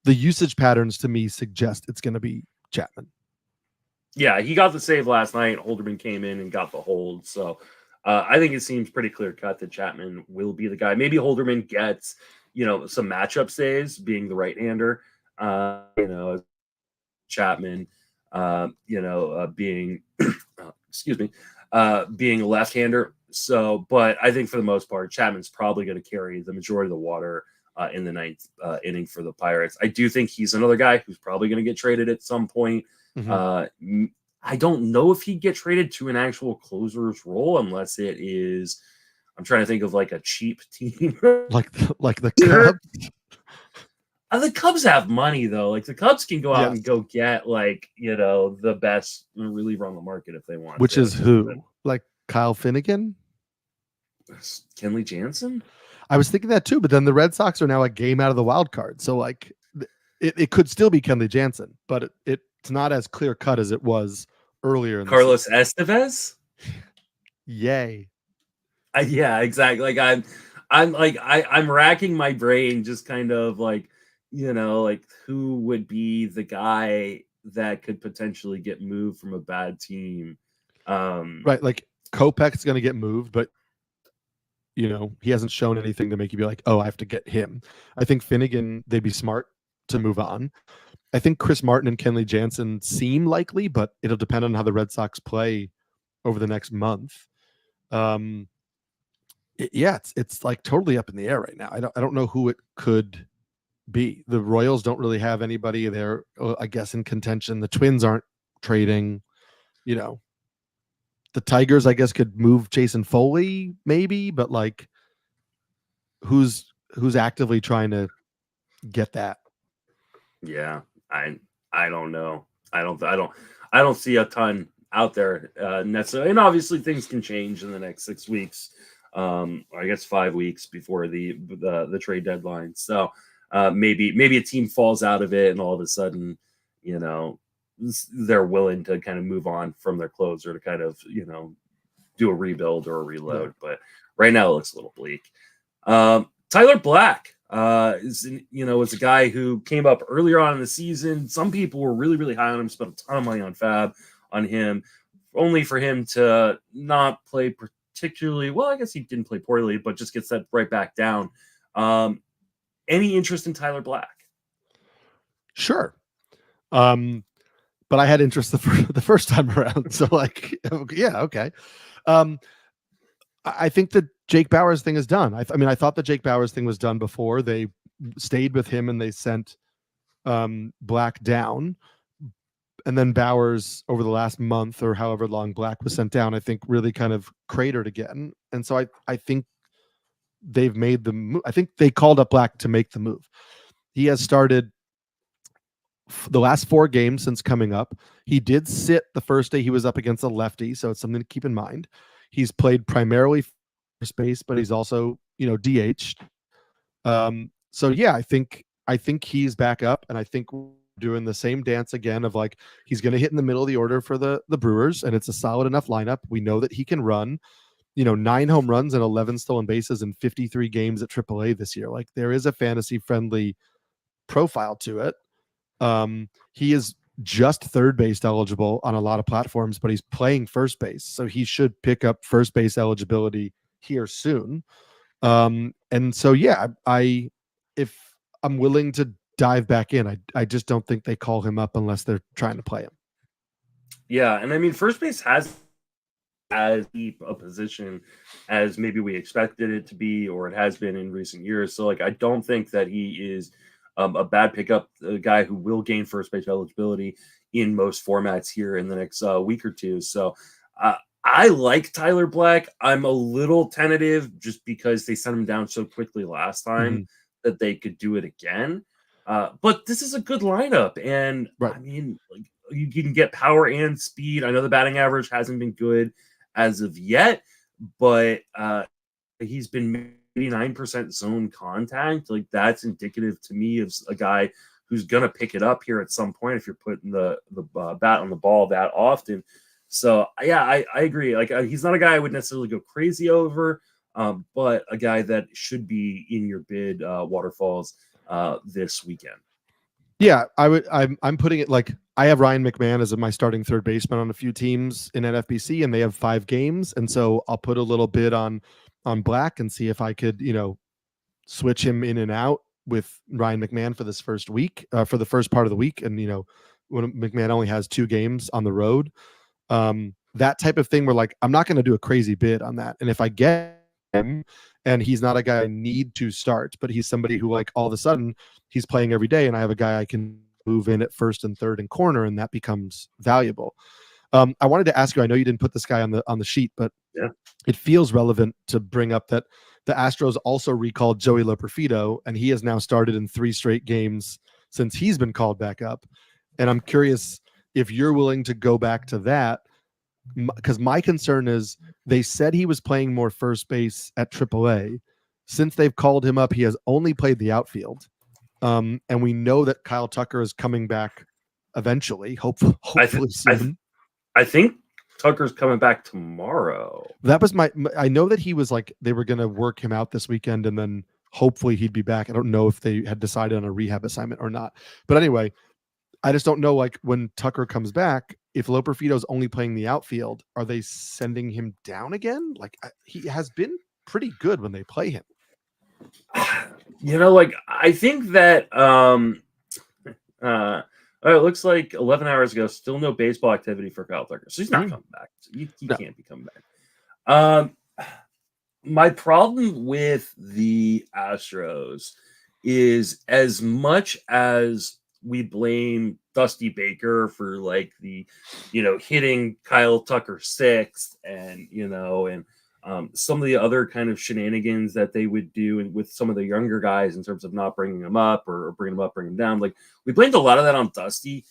the usage patterns to me suggest it's going to be Chapman. Yeah, he got the save last night. Holderman came in and got the hold. So I think it seems pretty clear cut that Chapman will be the guy. Maybe Holderman gets, some matchup saves being the right hander. Chapman, being, excuse me, being a left hander. So, but I think for the most part, Chapman's probably going to carry the majority of the water in the ninth inning for the Pirates. I do think he's another guy who's probably going to get traded at some point. Mm-hmm. I don't know if he'd get traded to an actual closer's role unless it is. I'm trying to think of like a cheap team, like the Cubs. The Cubs have money though. Like the Cubs can go out Yes. and go get like the best reliever on the market if they want. Which is who? Like Kyle Finnegan? Kenley Jansen? I was thinking that too, but then the Red Sox are now a game out of the wild card. So like it could still be Kenley Jansen, but it's not as clear cut as it was earlier in Carlos Estevez? Yay. Yeah, exactly. Like I'm racking my brain just kind of like, like who would be the guy that could potentially get moved from a bad team. Right, like Kopech's going to get moved, but he hasn't shown anything to make you be like, oh, I have to get him. I think Finnegan, they'd be smart to move on. I think Chris Martin and Kenley Jansen seem likely, but it'll depend on how the Red Sox play over the next month. It's like totally up in the air right now. I don't know who it could be. The Royals don't really have anybody there, I guess, in contention. The Twins aren't trading. The Tigers, I guess, could move Jason Foley, maybe, but like, who's actively trying to get that? Yeah, I don't know. I don't see a ton out there necessarily, and obviously things can change in the next 6 weeks. I guess 5 weeks before the trade deadline. So maybe a team falls out of it, and all of a sudden, they're willing to kind of move on from their closer to kind of do a rebuild or a reload. Yeah. But right now it looks a little bleak. Tyler Black is a guy who came up earlier on in the season. Some people were really, really high on him, spent a ton of money on FAAB on him, only for him to not play particularly well. I guess he didn't play poorly, but just gets set right back down. Any interest in Tyler Black? Sure. But I had interest the first time around. So like, yeah, okay. I think that Jake Bauers thing is done. I thought the Jake Bauers thing was done before they stayed with him and they sent Black down. And then Bauers, over the last month or however long Black was sent down, I think really kind of cratered again. And so I think they've made the move. I think they called up Black to make the move. He has started the last 4 games since coming up. He did sit the first day he was up against a lefty, so it's something to keep in mind. He's played primarily first base, but he's also, DH'd. So yeah, I think he's back up, and I think we're doing the same dance again of like, he's going to hit in the middle of the order for the Brewers, and it's a solid enough lineup. We know that he can run, 9 home runs and 11 stolen bases in 53 games at AAA this year. Like, there is a fantasy friendly profile to it. He is just third base eligible on a lot of platforms, but he's playing first base, so he should pick up first base eligibility here soon. And so yeah, if I'm willing to dive back in, I just don't think they call him up unless they're trying to play him. Yeah, and I mean, first base has as deep a position as maybe we expected it to be, or it has been in recent years. So like, I don't think that he is a bad pickup, a guy who will gain first base eligibility in most formats here in the next week or two. So I like Tyler Black. I'm a little tentative just because they sent him down so quickly last time that they could do it again. But this is a good lineup. And right. I mean, like, you can get power and speed. I know the batting average hasn't been good as of yet, but he's been 89% zone contact. Like, that's indicative to me of a guy who's going to pick it up here at some point if you're putting the bat on the ball that often. So yeah, I agree. Like, he's not a guy I would necessarily go crazy over, but a guy that should be in your bid waterfalls this weekend. Yeah, I'm putting it like, I have Ryan McMahon as my starting third baseman on a few teams in NFBC, and they have 5 games, and so I'll put a little bit on Black and see if I could, switch him in and out with Ryan McMahon for this first week, for the first part of the week, and when McMahon only has 2 games on the road, that type of thing. Where like I'm not going to do a crazy bid on that, and if I get him, and he's not a guy I need to start, but he's somebody who like all of a sudden he's playing every day, and I have a guy I can move in at first and third and corner, and that becomes valuable. I wanted to ask you, I know you didn't put this guy on the sheet, but yeah, it feels relevant to bring up that the Astros also recalled Joey Loperfido, and he has now started in 3 straight games since he's been called back up. And I'm curious if you're willing to go back to that, because my concern is they said he was playing more first base at AAA. Since they've called him up, he has only played the outfield. And we know that Kyle Tucker is coming back eventually, hopefully soon. I think Tucker's coming back tomorrow. That was I know that he was like, they were going to work him out this weekend and then hopefully he'd be back. I don't know if they had decided on a rehab assignment or not. But anyway, I just don't know, like when Tucker comes back, if Loperfido's only playing the outfield, are they sending him down again? Like he has been pretty good when they play him. Like I think that it looks like 11 hours ago, still no baseball activity for Kyle Tucker. So he's not coming back. So he can't be coming back. My problem with the Astros is, as much as we blame Dusty Baker for like the, hitting Kyle Tucker 6th and, some of the other kind of shenanigans that they would do with some of the younger guys in terms of not bringing them up or bringing them up, bringing them down. Like we blamed a lot of that on Dusty.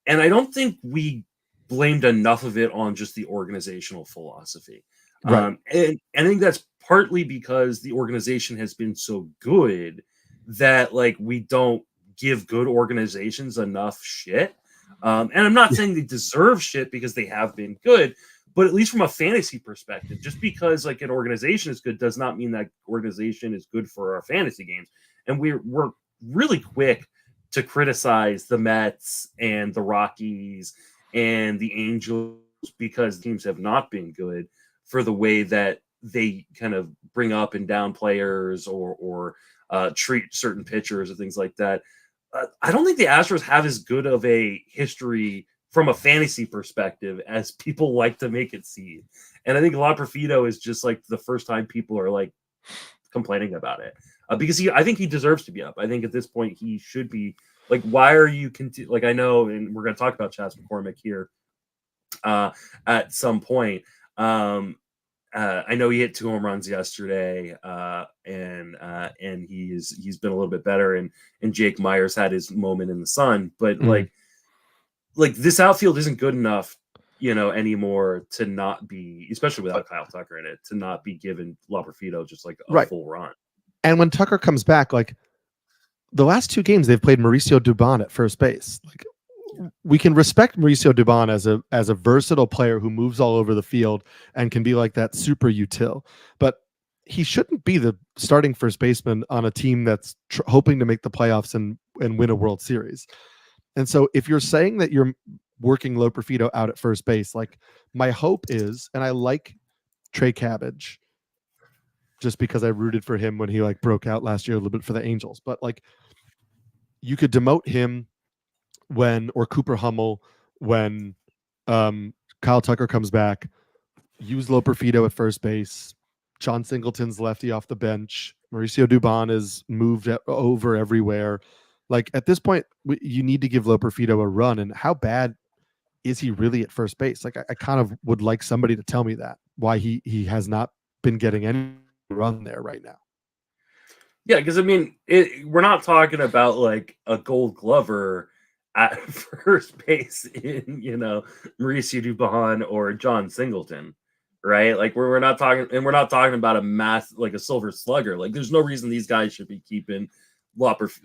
And I don't think we blamed enough of it on just the organizational philosophy. Right. And I think that's partly because the organization has been so good that like we don't give good organizations enough shit. And I'm not saying they deserve shit because they have been good, but at least from a fantasy perspective, just because like an organization is good does not mean that organization is good for our fantasy games. And we're really quick to criticize the Mets and the Rockies and the Angels because teams have not been good for the way that they kind of bring up and down players or treat certain pitchers and things like that. I don't think the Astros have as good of a history from a fantasy perspective as people like to make it seem. And I think Loperfido is just like the first time people are like complaining about it because I think he deserves to be up. I think at this point he should be like, why are you like, I know, and we're going to talk about Chas McCormick here at some point. I know he hit 2 home runs yesterday, and he's been a little bit better, and Jake Myers had his moment in the sun, but like this outfield isn't good enough, anymore to not be, especially without Kyle Tucker in it, to not be given Loperfido just like a full run. And when Tucker comes back, like the last 2 games, they've played Mauricio Dubon at first base. Like we can respect Mauricio Dubon as a versatile player who moves all over the field and can be like that super util, but he shouldn't be the starting first baseman on a team that's hoping to make the playoffs and win a World Series. And so if you're saying that you're working Loperfido out at first base, like my hope is, and I like Trey Cabbage just because I rooted for him when he like broke out last year a little bit for the Angels, but like you could demote him or Cooper Hummel when Kyle Tucker comes back, use Loperfido at first base, John Singleton's lefty off the bench, Mauricio Dubon is moved over everywhere. Like at this point, you need to give Loperfido a run. And how bad is he really at first base? Like I kind of would like somebody to tell me that, why he has not been getting any run there right now. Yeah, because I mean, we're not talking about like a Gold Glover at first base in Mauricio Dubon or John Singleton, right? Like we're not talking, and we're not talking about a math like a silver slugger. Like there's no reason these guys should be keeping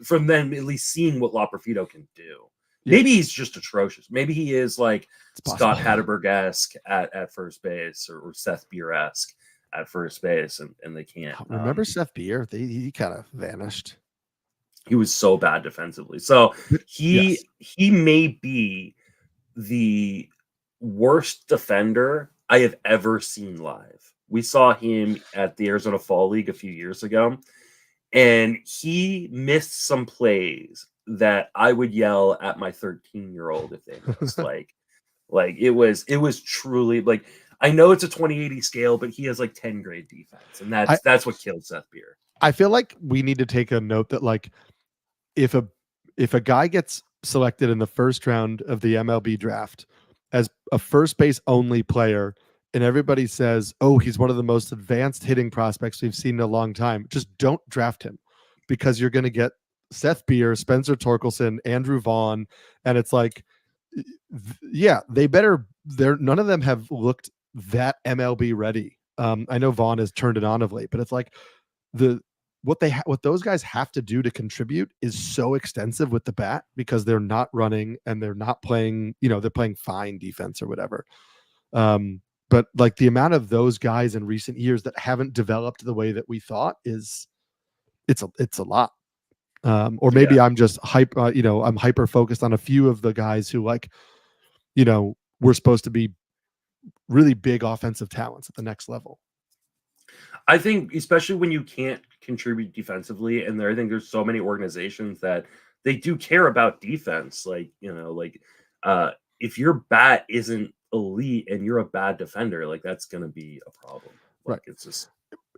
from them at least seeing what Loperfido can do. Yeah. Maybe he's just atrocious. Maybe he is like Scott Hatterberg-esque at first base or Seth Beer-esque at first base, and they can't. Remember Seth Beer? He kind of vanished. He was so bad defensively. So he may be the worst defender I have ever seen live. We saw him at the Arizona Fall League a few years ago, and he missed some plays that I would yell at my 13-year-old if they missed. Like it was truly like, I know it's a 20/80 scale, but he has like 10 grade defense, and that's what killed Seth Beer. I feel like we need to take a note that like if a guy gets selected in the first round of the MLB draft as a first base only player, and everybody says, "Oh, he's one of the most advanced hitting prospects we've seen in a long time," just don't draft him, because you're going to get Seth Beer, Spencer Torkelson, Andrew Vaughn, and it's like, yeah, they better. They're none of them have looked that MLB ready. I know Vaughn has turned it on of late, but it's like the what those guys have to do to contribute is so extensive with the bat, because they're not running and they're not playing, they're playing fine defense or whatever. But like the amount of those guys in recent years that haven't developed the way that we thought it's a lot. Or maybe Yeah. I'm just I'm hyper focused on a few of the guys who we're supposed to be really big offensive talents at the next level. I think especially when you can't contribute defensively, and I think there's so many organizations that they do care about defense. Like, if your bat isn't elite and you're a bad defender, like that's gonna be a problem. Like, Right. it's just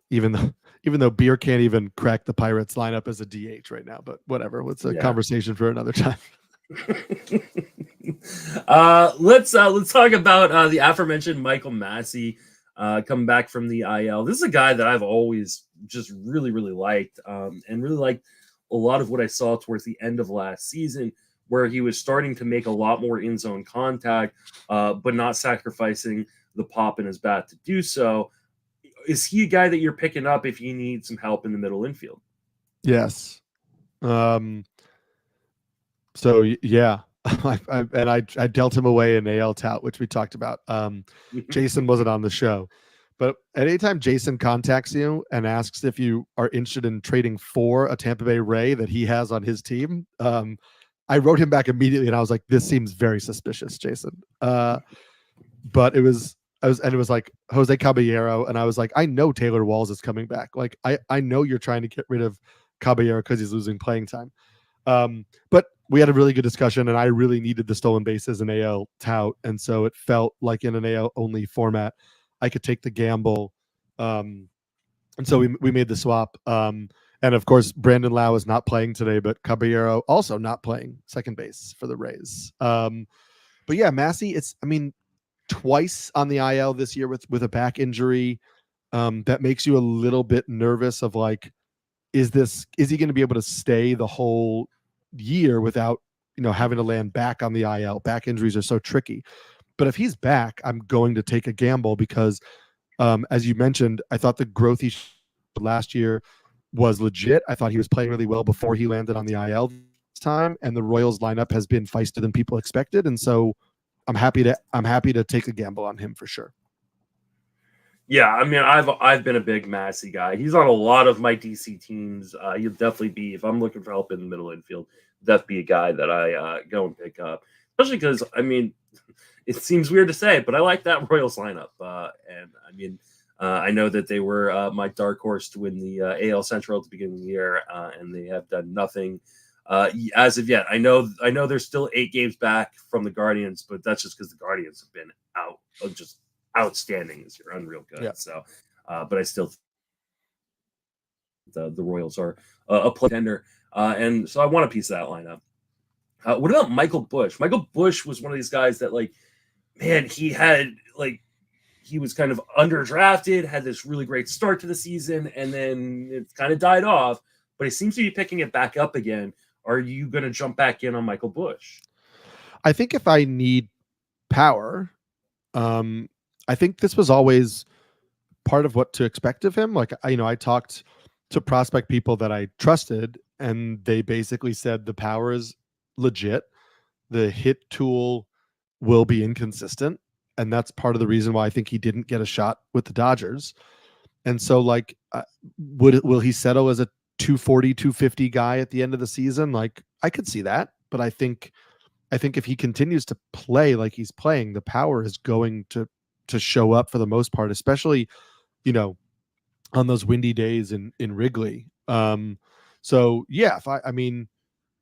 Even though Beer can't even crack the Pirates lineup as a DH right now, but whatever. It's a conversation for another time. Let's talk about the aforementioned Michael Massey coming back from the IL. This is a guy that I've always just really, really liked, and really liked a lot of what I saw towards the end of last season, where he was starting to make a lot more in-zone contact, but not sacrificing the pop in his bat to do so. Is he a guy that you're picking up if you need some help in the middle infield? Yes. So yeah, I dealt him away in AL Tout, which we talked about. Jason wasn't on the show, but at any time Jason contacts you and asks if you are interested in trading for a Tampa Bay Ray that he has on his team, I wrote him back immediately and I was like, "This seems very suspicious, Jason." But it was like Jose Caballero, and I was like, I know Taylor Walls is coming back. Like I know you're trying to get rid of Caballero because he's losing playing time. But we had a really good discussion, and I really needed the stolen bases in AL Tout, and so it felt like in an AL only format, I could take the gamble. And so we made the swap. And of course, Brandon Lau is not playing today, but Caballero also not playing second base for the Rays. But yeah, Massey, twice on the IL this year with a back injury. That makes you a little bit nervous of like, is he going to be able to stay the whole year without having to land back on the IL? Back injuries are so tricky. But if he's back, I'm going to take a gamble because, as you mentioned, I thought the growth he showed last year was legit. I thought he was playing really well before he landed on the IL this time, and the Royals lineup has been feistier than people expected, and so I'm happy to take a gamble on him for sure. Yeah, I've been a big Massey guy. He's on a lot of my DC teams. He'll definitely be, if I'm looking for help in the middle infield, that'd be a guy that I go and pick up. Especially because it seems weird to say, but I like that Royals lineup. And I know that they were my dark horse to win the AL Central at the beginning of the year, and they have done nothing as of yet. I know they're still 8 games back from the Guardians, but that's just because the Guardians have been just outstanding this year, unreal good. Yeah. So, but I still think the Royals are a contender, and so I want a piece of that lineup. What about Michael Busch? Michael Busch was one of these guys that, like, man, he was kind of underdrafted, had this really great start to the season, and then it kind of died off. But he seems to be picking it back up again. Are you going to jump back in on Michael Busch? I think if I need power, I think this was always part of what to expect of him. Like, I talked to prospect people that I trusted, and they basically said the power is legit. The hit tool will be inconsistent. And that's part of the reason why I think he didn't get a shot with the Dodgers. And so, like, will he settle as a 240, 250 guy at the end of the season? Like, I could see that, but I think I think if he continues to play like he's playing, the power is going to show up for the most part, especially, you know, on those windy days in Wrigley. So yeah, if I mean,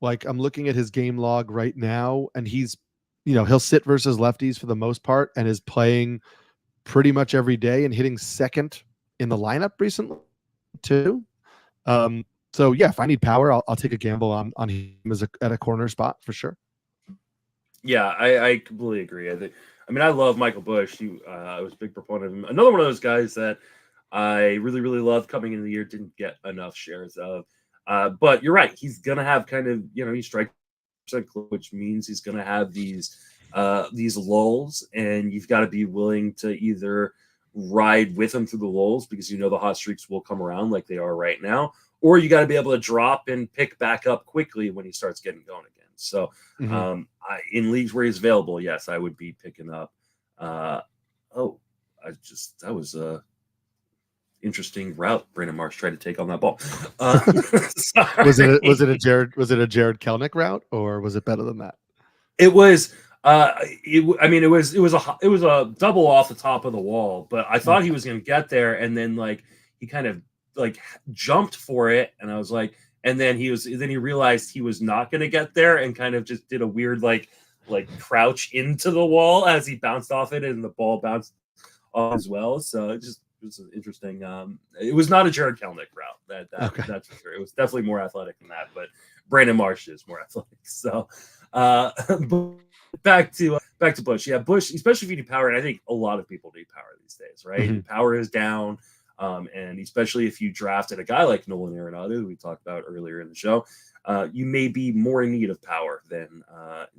like I'm looking at his game log right now, and he's, he'll sit versus lefties for the most part, and is playing pretty much every day and hitting second in the lineup recently too. So yeah, if I need power, I'll take a gamble on him at a corner spot for sure. Yeah, I completely agree. I mean, I love Michael Busch. I was a big proponent of him. Another one of those guys that I really, really loved coming into the year, didn't get enough shares of. But you're right. He's going to have kind of, he strikes, which means he's going to have these lulls, and you've got to be willing to either ride with him through the lulls because the hot streaks will come around like they are right now, or you got to be able to drop and pick back up quickly when he starts getting going again. So in leagues where he's available, yes, I would be picking up. That was a interesting route Brandon Marsh tried to take on that ball. Was it a Jared Kelenic route, or was it better than that? It was. It was a double off the top of the wall, but I thought he was going to get there, and then he kind of jumped for it, and I was like, and then he realized he was not going to get there, and kind of just did a weird like crouch into the wall as he bounced off it, and the ball bounced off as well. So it was interesting. It was not a Jared Kelenic route. That's for sure. It was definitely more athletic than that, but Brandon Marsh is more athletic. So back to Busch. Yeah, Busch, especially if you need power, and I think a lot of people need power these days, right? Mm-hmm. Power is down. And especially if you drafted a guy like Nolan Arenado, who we talked about earlier in the show, you may be more in need of power than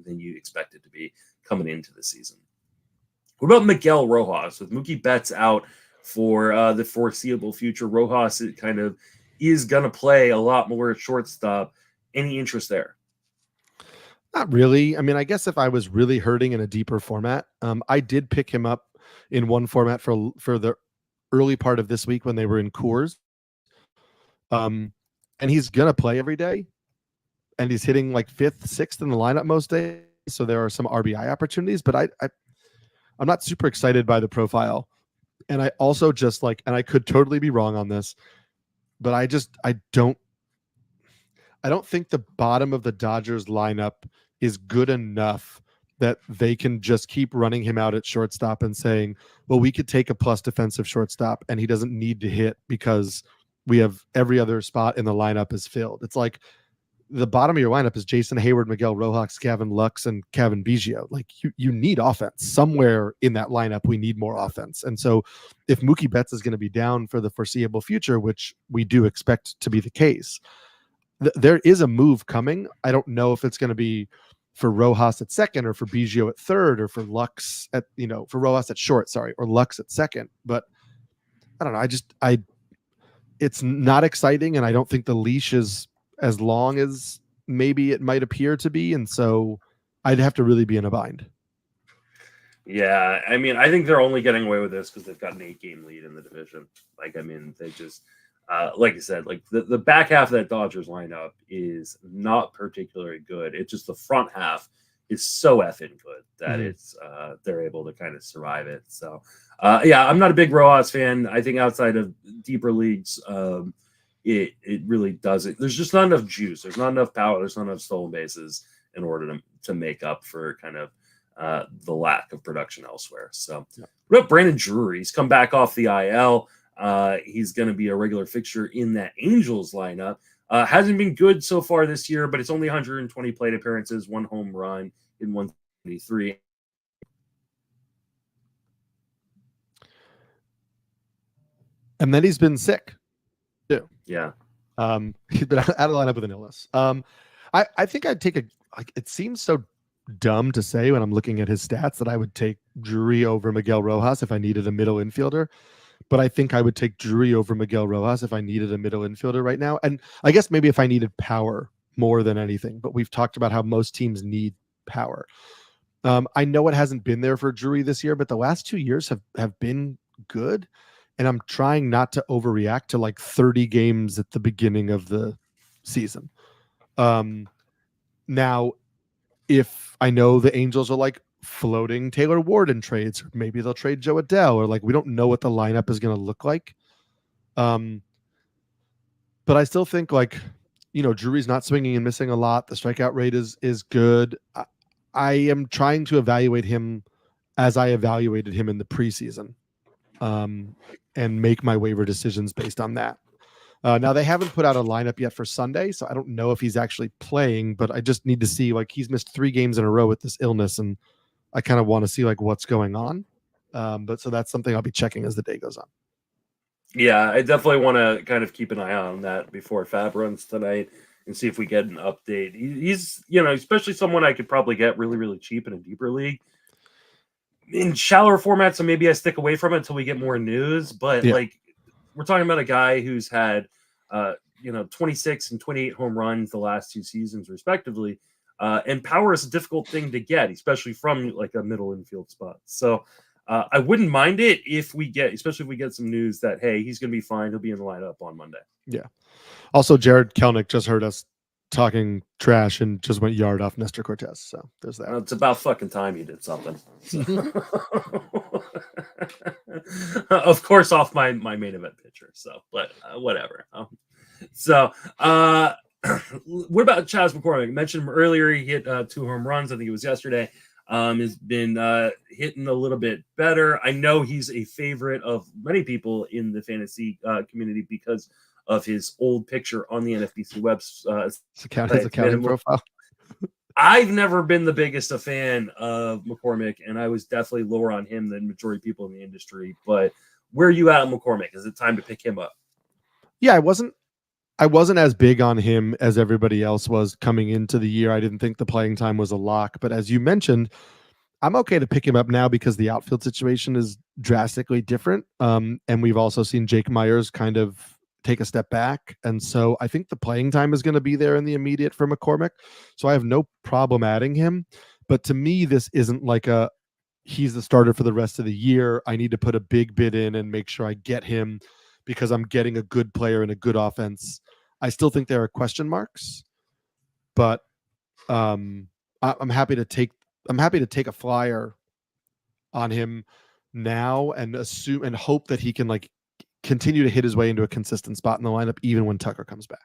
you expected to be coming into the season. What about Miguel Rojas? With Mookie Betts out for the foreseeable future, Rojas kind of is going to play a lot more at shortstop. Any interest there? Not really. I mean, I guess if I was really hurting in a deeper format, I did pick him up in one format for the early part of this week when they were in Coors. And he's going to play every day, and he's hitting like 5th, 6th in the lineup most days. So there are some RBI opportunities, but I'm not super excited by the profile. And I also just and I could totally be wrong on this, but I don't think the bottom of the Dodgers lineup is good enough that they can just keep running him out at shortstop and saying, well, we could take a plus defensive shortstop and he doesn't need to hit because we have every other spot in the lineup is filled. It's like the bottom of your lineup is Jason Hayward, Miguel Rojas, Gavin Lux, and Kevin Biggio. Like you need offense somewhere in that lineup. We need more offense. And so if Mookie Betts is going to be down for the foreseeable future, which we do expect to be the case, there is a move coming. I don't know if it's going to be for Rojas at second, or for Biggio at third, or for Lux at, for Rojas at short, or Lux at second. But I don't know. It's not exciting, and I don't think the leash is as long as maybe it might appear to be. And so I'd have to really be in a bind. Yeah. I mean, I think they're only getting away with this because they've got an 8-game lead in the division. They just, like I said, the back half of that Dodgers lineup is not particularly good. It's just the front half is so effing good that it's they're able to kind of survive it. So, I'm not a big Rojas fan. I think outside of deeper leagues, it really doesn't. There's just not enough juice. There's not enough power. There's not enough stolen bases in order to make up for kind of the lack of production elsewhere. So, what about Brandon Drury? He's come back off the IL. He's going to be a regular fixture in that Angels lineup. Hasn't been good so far this year, but it's only 120 plate appearances, 1 home run in 173. And then he's been sick too. Yeah. He's been out of the lineup with an illness. I think I'd take it seems so dumb to say when I'm looking at his stats that I would take Drury over Miguel Rojas if I needed a middle infielder. But I think I would take Drury over Miguel Rojas if I needed a middle infielder right now. And I guess maybe if I needed power more than anything. But we've talked about how most teams need power. I know it hasn't been there for Drury this year, but the last 2 years have been good. And I'm trying not to overreact to 30 games at the beginning of the season. Now, if I know the Angels are like floating Taylor Ward in trades, or maybe they'll trade Joe Adele, or like we don't know what the lineup is going to look like. But I still think like, Drury's not swinging and missing a lot. The strikeout rate is good. I am trying to evaluate him as I evaluated him in the preseason, and make my waiver decisions based on that. Now they haven't put out a lineup yet for Sunday, so I don't know if he's actually playing, but I just need to see, like, he's missed 3 games in a row with this illness, and I kind of want to see like what's going on. But so that's something I'll be checking as the day goes on. Yeah, I definitely want to kind of keep an eye on that before FAAB runs tonight and see if we get an update. He's, especially someone I could probably get really, really cheap in a deeper league. In shallower formats, so maybe I stick away from it until we get more news. But like, we're talking about a guy who's had, 26 and 28 home runs the last 2 seasons, respectively. And power is a difficult thing to get, especially from like a middle infield spot. So I wouldn't mind it especially if we get some news that, hey, he's going to be fine. He'll be in the lineup on Monday. Yeah. Also, Jared Kelnick just heard us talking trash and just went yard off Nestor Cortez. So there's that. It's about fucking time he did something. Of course, off my main event pitcher. So, but whatever. What about Chas McCormick? I mentioned him earlier. He hit 2 home runs. I think it was yesterday. Has been hitting a little bit better. I know he's a favorite of many people in the fantasy community because of his old picture on the NFBC website. His accounting profile. I've never been the biggest a fan of McCormick, and I was definitely lower on him than majority of people in the industry. But where are you at on McCormick? Is it time to pick him up? Yeah, I wasn't as big on him as everybody else was coming into the year. I didn't think the playing time was a lock, but as you mentioned, I'm okay to pick him up now because the outfield situation is drastically different. And we've also seen Jake Myers kind of take a step back. And so I think the playing time is going to be there in the immediate for McCormick. So I have no problem adding him. But to me, this isn't like he's the starter for the rest of the year. I need to put a big bid in and make sure I get him because I'm getting a good player and a good offense. I still think there are question marks, but I'm happy to take a flyer on him now and assume and hope that he can like continue to hit his way into a consistent spot in the lineup even when Tucker comes back.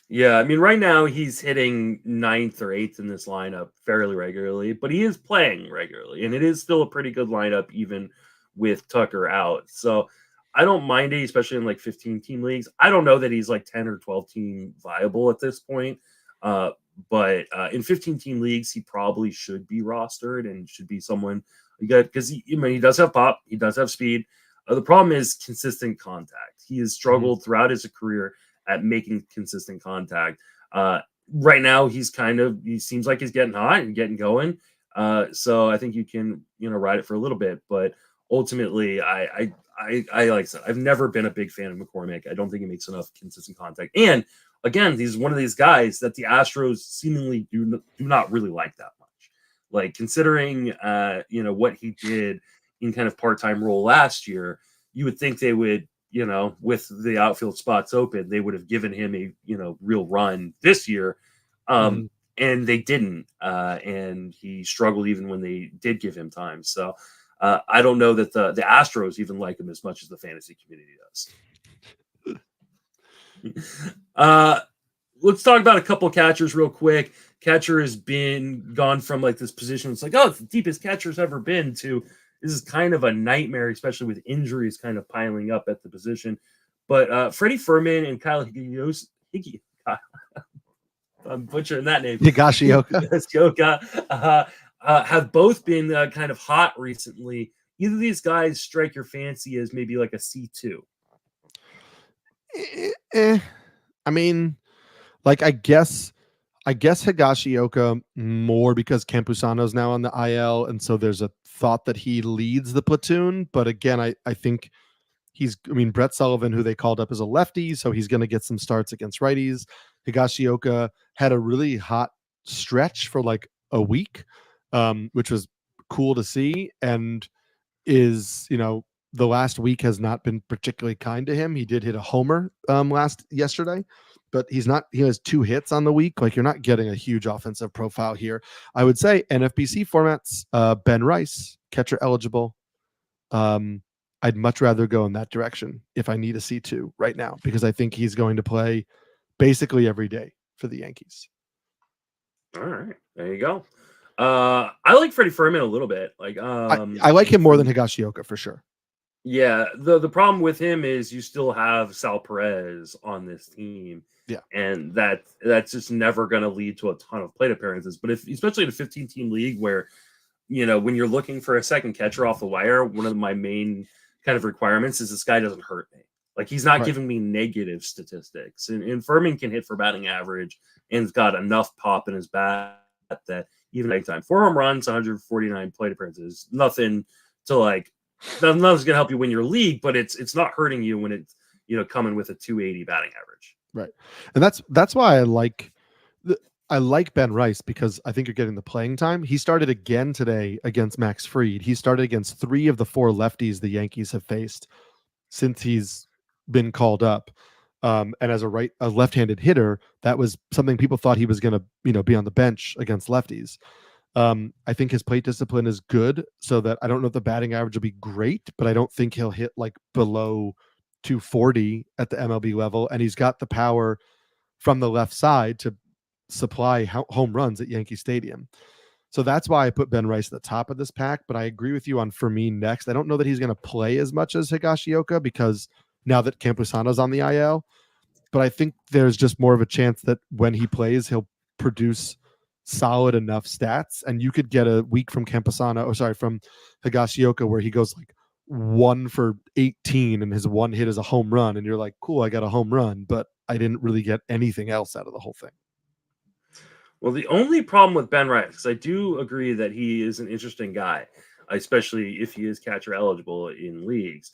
Yeah, I mean, right now he's hitting 9th or 8th in this lineup fairly regularly, but he is playing regularly, and it is still a pretty good lineup even with Tucker out. So I don't mind it, especially in like 15-team leagues. I don't know that he's like 10 or 12-team viable at this point, but in 15-team leagues, he probably should be rostered and should be someone you got because he does have pop, he does have speed. The problem is consistent contact. He has struggled throughout his career at making consistent contact. Right now, he seems like he's getting hot and getting going. So I think you can, ride it for a little bit. But ultimately, I like I said, I've never been a big fan of McCormick. I don't think he makes enough consistent contact. And again, he's one of these guys that the Astros seemingly do not really like that much. Like considering, what he did in kind of part-time role last year, you would think they would, with the outfield spots open, they would have given him a, real run this year. And they didn't. And he struggled even when they did give him time. So I don't know that the Astros even like him as much as the fantasy community does. Let's talk about a couple catchers real quick. Catcher has been gone from like this position. It's like, oh, it's the deepest catcher's ever been to this is kind of a nightmare, especially with injuries kind of piling up at the position. But Freddie Furman and Kyle I'm butchering that name. Higashioka. Have both been kind of hot recently. Either of these guys strike your fancy as maybe like a C2. I mean, like I guess Higashioka more because Campusano's now on the IL, and so there's a thought that he leads the platoon. But again, I think Brett Sullivan, who they called up, is a lefty, so he's going to get some starts against righties. Higashioka had a really hot stretch for like a week, which was cool to see, and is, the last week has not been particularly kind to him. He did hit a homer yesterday, but he's not. He has 2 hits on the week. Like, you're not getting a huge offensive profile here. I would say NFBC formats, Ben Rice, catcher eligible. I'd much rather go in that direction if I need a C2 right now, because I think he's going to play basically every day for the Yankees. All right, there you go. I like Freddie Furman a little bit. Like, I like him more than Higashioka for sure. Yeah, the problem with him is you still have Sal Perez on this team. Yeah. And that's just never going to lead to a ton of plate appearances. But especially in a 15-team league where, when you're looking for a second catcher off the wire, one of my main kind of requirements is this guy doesn't hurt me. Like, he's not giving me negative statistics. And Furman can hit for batting average and's got enough pop in his bat that even anytime 4 home runs, 149 plate appearances, nothing to like. Nothing's going to help you win your league, but it's not hurting you when it's coming with a 280 batting average. Right, and that's why I like Ben Rice, because I think you're getting the playing time. He started again today against Max Fried. He started against 3 of the 4 lefties the Yankees have faced since he's been called up. And as a left-handed hitter, that was something people thought he was going to be on the bench against lefties. I think his plate discipline is good, so that I don't know if the batting average will be great, but I don't think he'll hit like below 240 at the MLB level. And he's got the power from the left side to supply home runs at Yankee Stadium. So that's why I put Ben Rice at the top of this pack. But I agree with you on Fermin next. I don't know that he's going to play as much as Higashioka, because now that Campusano's on the IL, but I think there's just more of a chance that when he plays, he'll produce solid enough stats, and you could get a week from from Higashioka where he goes like 1 for 18 and his one hit is a home run, and you're like, cool, I got a home run, but I didn't really get anything else out of the whole thing. Well, the only problem with Ben Rice, because I do agree that he is an interesting guy, especially if he is catcher eligible in leagues.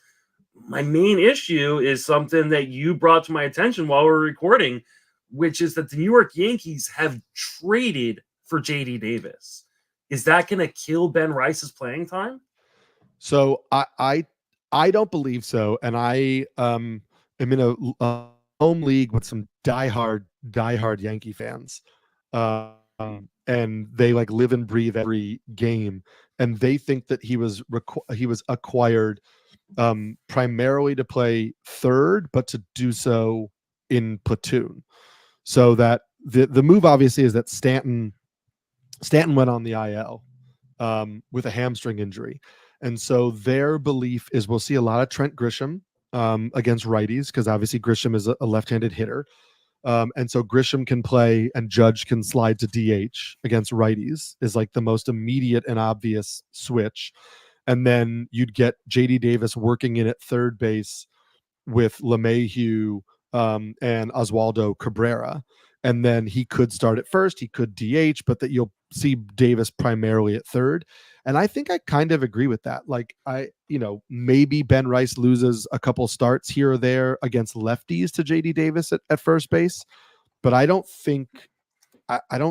My main issue is something that you brought to my attention while we were recording, which is that the New York Yankees have traded for JD Davis. Is that going to kill Ben Rice's playing time? So I don't believe so. And I am in a home league with some diehard Yankee fans. And they like live and breathe every game. And they think that he was acquired primarily to play third, but to do so in platoon. So that the move obviously is that Stanton went on the IL with a hamstring injury. And so their belief is we'll see a lot of Trent Grisham against righties, because obviously Grisham is a left-handed hitter. And so Grisham can play and Judge can slide to DH against righties is like the most immediate and obvious switch. And then you'd get JD Davis working in at third base with LeMahieu and Oswaldo Cabrera. And then he could start at first, he could DH, but that you'll see Davis primarily at third. And I think I kind of agree with that. Like maybe Ben Rice loses a couple starts here or there against lefties to JD Davis at first base. But I don't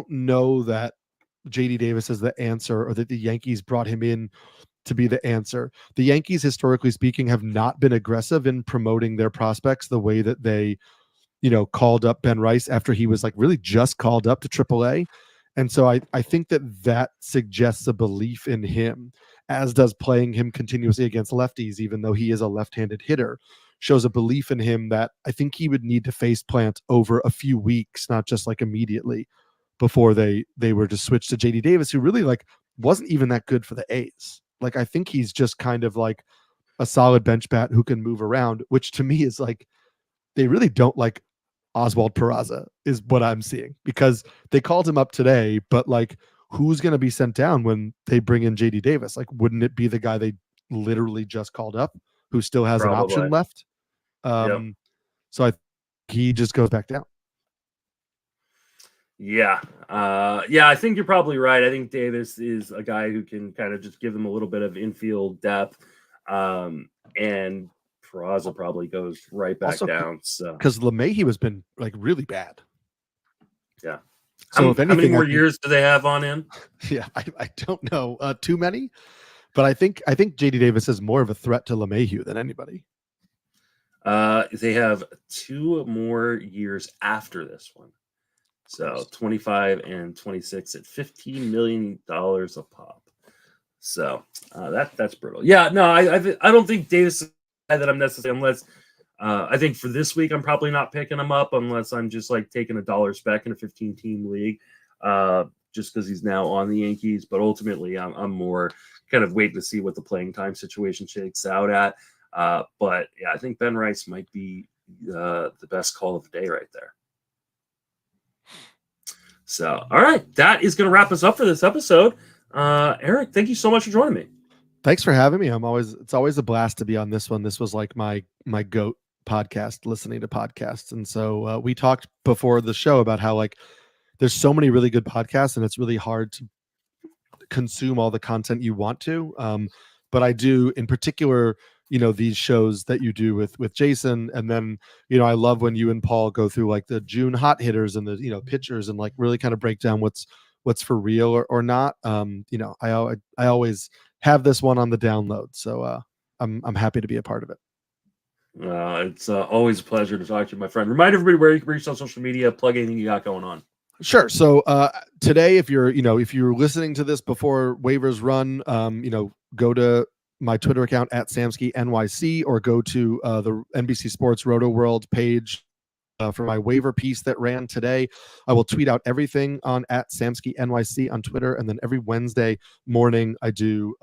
know that JD Davis is the answer, or that the Yankees brought him in to be the answer. The Yankees, historically speaking, have not been aggressive in promoting their prospects the way that they, called up Ben Rice after he was like really just called up to AAA. And so I think that suggests a belief in him, as does playing him continuously against lefties, even though he is a left-handed hitter, shows a belief in him that I think he would need to face plant over a few weeks, not just like immediately, before they were to switch to JD Davis, who really like wasn't even that good for the A's. Like, I think he's just kind of like a solid bench bat who can move around, which to me is like, they really don't like Oswald Peraza is what I'm seeing, because they called him up today, but like, who's going to be sent down when they bring in JD Davis? Like, wouldn't it be the guy they literally just called up who still has an option left? Yep. So he just goes back down. Yeah. I think you're probably right. I think Davis is a guy who can kind of just give them a little bit of infield depth. And Peraza probably goes right back down. So because LeMahieu has been like really bad. Yeah. So how many more years do they have on him? Yeah, I don't know. Too many. But I think JD Davis is more of a threat to LeMahieu than anybody. They have 2 more years after this one. So 25 and 26 at $15 million a pop. So that's brutal. Yeah, no, I don't think Davis is a guy that I'm necessarily, unless I think for this week I'm probably not picking him up unless I'm just like taking a dollar spec in a 15-team league, just because he's now on the Yankees. But ultimately, I'm more kind of waiting to see what the playing time situation shakes out at. But yeah, I think Ben Rice might be the best call of the day right there. So, all right, that is going to wrap us up for this episode. Eric, thank you so much for joining me. Thanks for having me. It's always a blast to be on this one. This was like my GOAT podcast, listening to podcasts. And so we talked before the show about how like there's so many really good podcasts and it's really hard to consume all the content you want to. But I do, in particular, these shows that you do with Jason. And then, I love when you and Paul go through like the June hot hitters and the pitchers and like really kind of break down what's for real or not. I always have this one on the download. So I'm happy to be a part of it. It's always a pleasure to talk to you, my friend. Remind everybody where you can reach on social media, plug anything you got going on. Sure. So today, if you're listening to this before waivers run, go to my Twitter account at Samulski NYC or go to the NBC Sports Roto World page for my waiver piece that ran today. I will tweet out everything on at Samulski NYC on Twitter, and then every Wednesday morning I do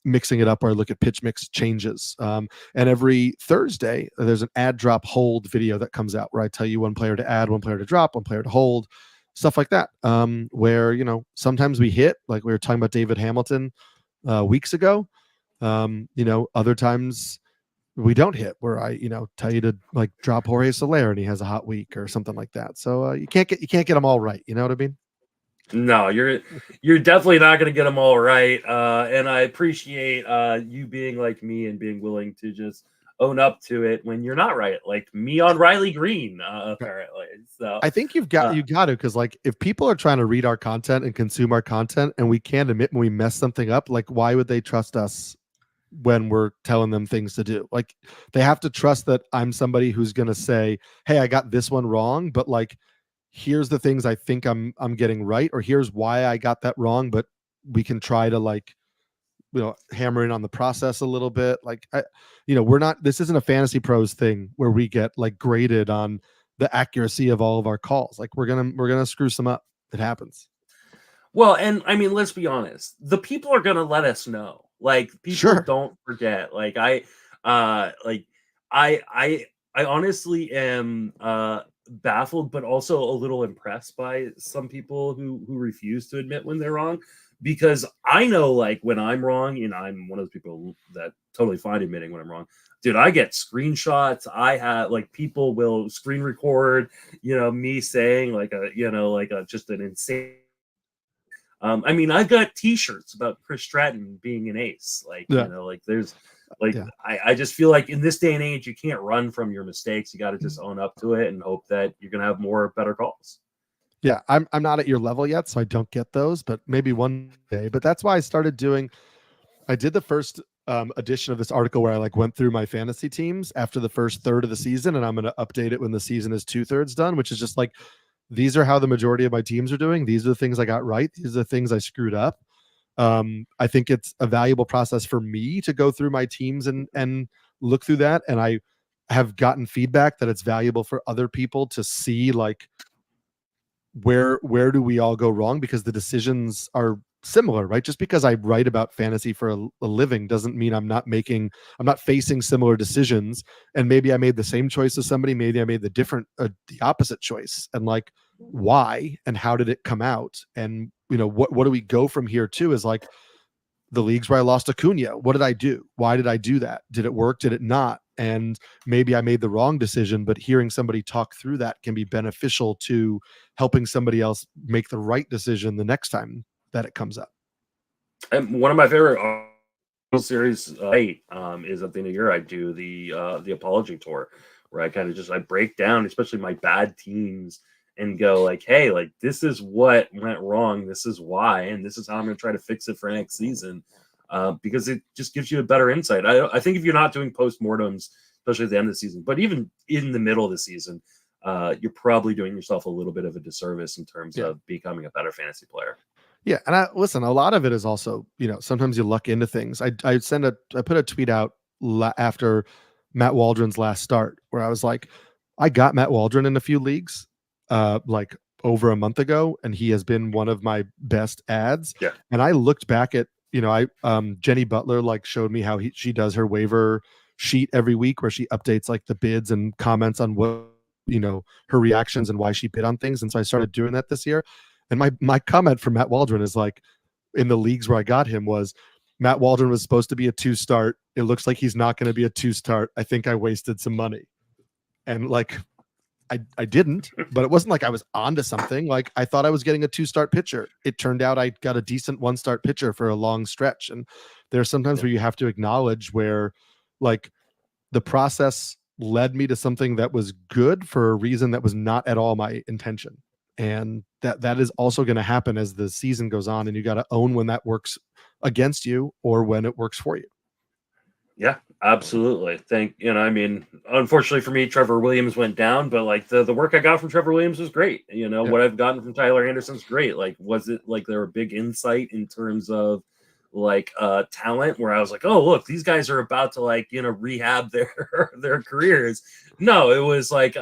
mixing it up where I look at pitch mix changes. And every Thursday, there's an add drop hold video that comes out where I tell you one player to add, one player to drop, one player to hold, stuff like that. Where, sometimes we hit, like we were talking about David Hamilton weeks ago. Other times we don't hit, where I, tell you to like drop Jorge Soler and he has a hot week or something like that. So you can't get them all right. You know what I mean? No, you're definitely not going to get them all right. And I appreciate you being like me and being willing to just own up to it when you're not right, like me on Riley Greene, apparently. So I think you got to, because like if people are trying to read our content and consume our content and we can't admit when we mess something up, like why would they trust us when we're telling them things to do? Like they have to trust that I'm somebody who's going to say, hey, I got this one wrong, but like here's the things I think I'm getting right, or here's why I got that wrong, but we can try to like, hammer in on the process a little bit. Like, this isn't a Fantasy Pros thing where we get like graded on the accuracy of all of our calls. Like we're going to screw some up. It happens. Well, and I mean, let's be honest. The people are going to let us know. Like people don't forget. Like I honestly am baffled, but also a little impressed by some people who refuse to admit when they're wrong, because I know like when I'm wrong, and I'm one of those people that totally fine admitting when I'm wrong. Dude, I get screenshots. I have like people will screen record, me saying like just an insane. I mean, I've got T-shirts about Chris Stratton being an ace. Like, there's like, I just feel like in this day and age, you can't run from your mistakes. You got to just own up to it and hope that you're going to have more better calls. Yeah, I'm not at your level yet, so I don't get those, but maybe one day. But that's why I did the first edition of this article where I like went through my fantasy teams after the first third of the season, and I'm going to update it when the season is 2/3 done, which is just like, these are how the majority of my teams are doing. These are the things I got right. These are the things I screwed up. I think it's a valuable process for me to go through my teams and look through that. And I have gotten feedback that it's valuable for other people to see like where do we all go wrong, because the decisions are similar, right? Just because I write about fantasy for a living doesn't mean I'm not facing similar decisions. And maybe I made the same choice as somebody, maybe I made the opposite choice, and like why and how did it come out, and what do we go from here to, is like the leagues where I lost Acuna. What did I do? Why did I do that? Did it work? Did it not? And maybe I made the wrong decision, but hearing somebody talk through that can be beneficial to helping somebody else make the right decision the next time that it comes up. And one of my favorite series is at the end of the year, I do the apology tour, where I kind of I break down, especially my bad teams, and go like, hey, like this is what went wrong, this is why, and this is how I'm going to try to fix it for next season, because it just gives you a better insight. I think if you're not doing postmortems, especially at the end of the season. But even in the middle of the season, you're probably doing yourself a little bit of a disservice in terms of becoming a better fantasy player. Yeah, and listen, a lot of it is also, sometimes you luck into things. I put a tweet out after Matt Waldron's last start where I was like, I got Matt Waldron in a few leagues, like over a month ago, and he has been one of my best ads. Yeah. And I looked back at, Jenny Butler like showed me how she does her waiver sheet every week where she updates like the bids and comments on what, her reactions and why she bid on things. And so I started doing that this year. And my comment from Matt Waldron is like, in the leagues where I got him was, Matt Waldron was supposed to be a 2-start. It looks like he's not going to be a 2-start. I think I wasted some money. And like, I didn't, but it wasn't like I was onto something. Like I thought I was getting a 2-start pitcher. It turned out I got a decent 1-start pitcher for a long stretch. And there's sometimes where you have to acknowledge where like the process led me to something that was good for a reason that was not at all my intention. And that is also going to happen as the season goes on, and you got to own when that works against you or when it works for you. Yeah, absolutely. Unfortunately for me, Trevor Williams went down, but like the work I got from Trevor Williams was great. What I've gotten from Tyler Anderson's great. Like, was it like there a big insight in terms of like talent where I was like, oh, look, these guys are about to like, rehab their careers. No, it was like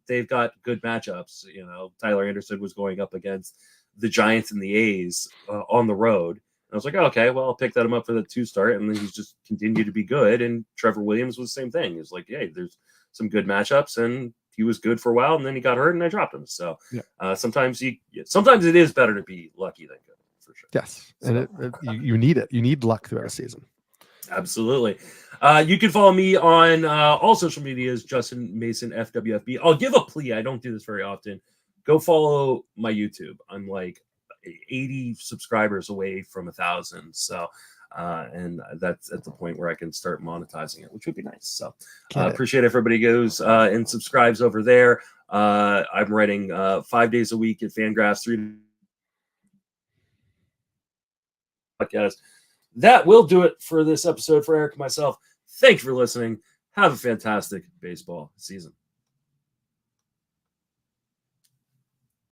they've got good matchups. Tyler Anderson was going up against the Giants and the A's on the road. I was like, oh, okay, well, I'll pick that him up for the 2-start, and then he's just continued to be good. And Trevor Williams was the same thing. It's like, hey, there's some good matchups, and he was good for a while, and then he got hurt, and I dropped him. So sometimes it is better to be lucky than good, for sure. Yes, so. And you need it. You need luck throughout a season. Absolutely. You can follow me on all social medias, Justin Mason FWFB. I'll give a plea. I don't do this very often. Go follow my YouTube. I'm like 80 subscribers away from 1,000. So, and that's at the point where I can start monetizing it, which would be nice. So, appreciate everybody goes and subscribes over there. I'm writing 5 days a week at Fangraphs, 3 podcasts. That will do it for this episode for Eric and myself. Thank you for listening. Have a fantastic baseball season.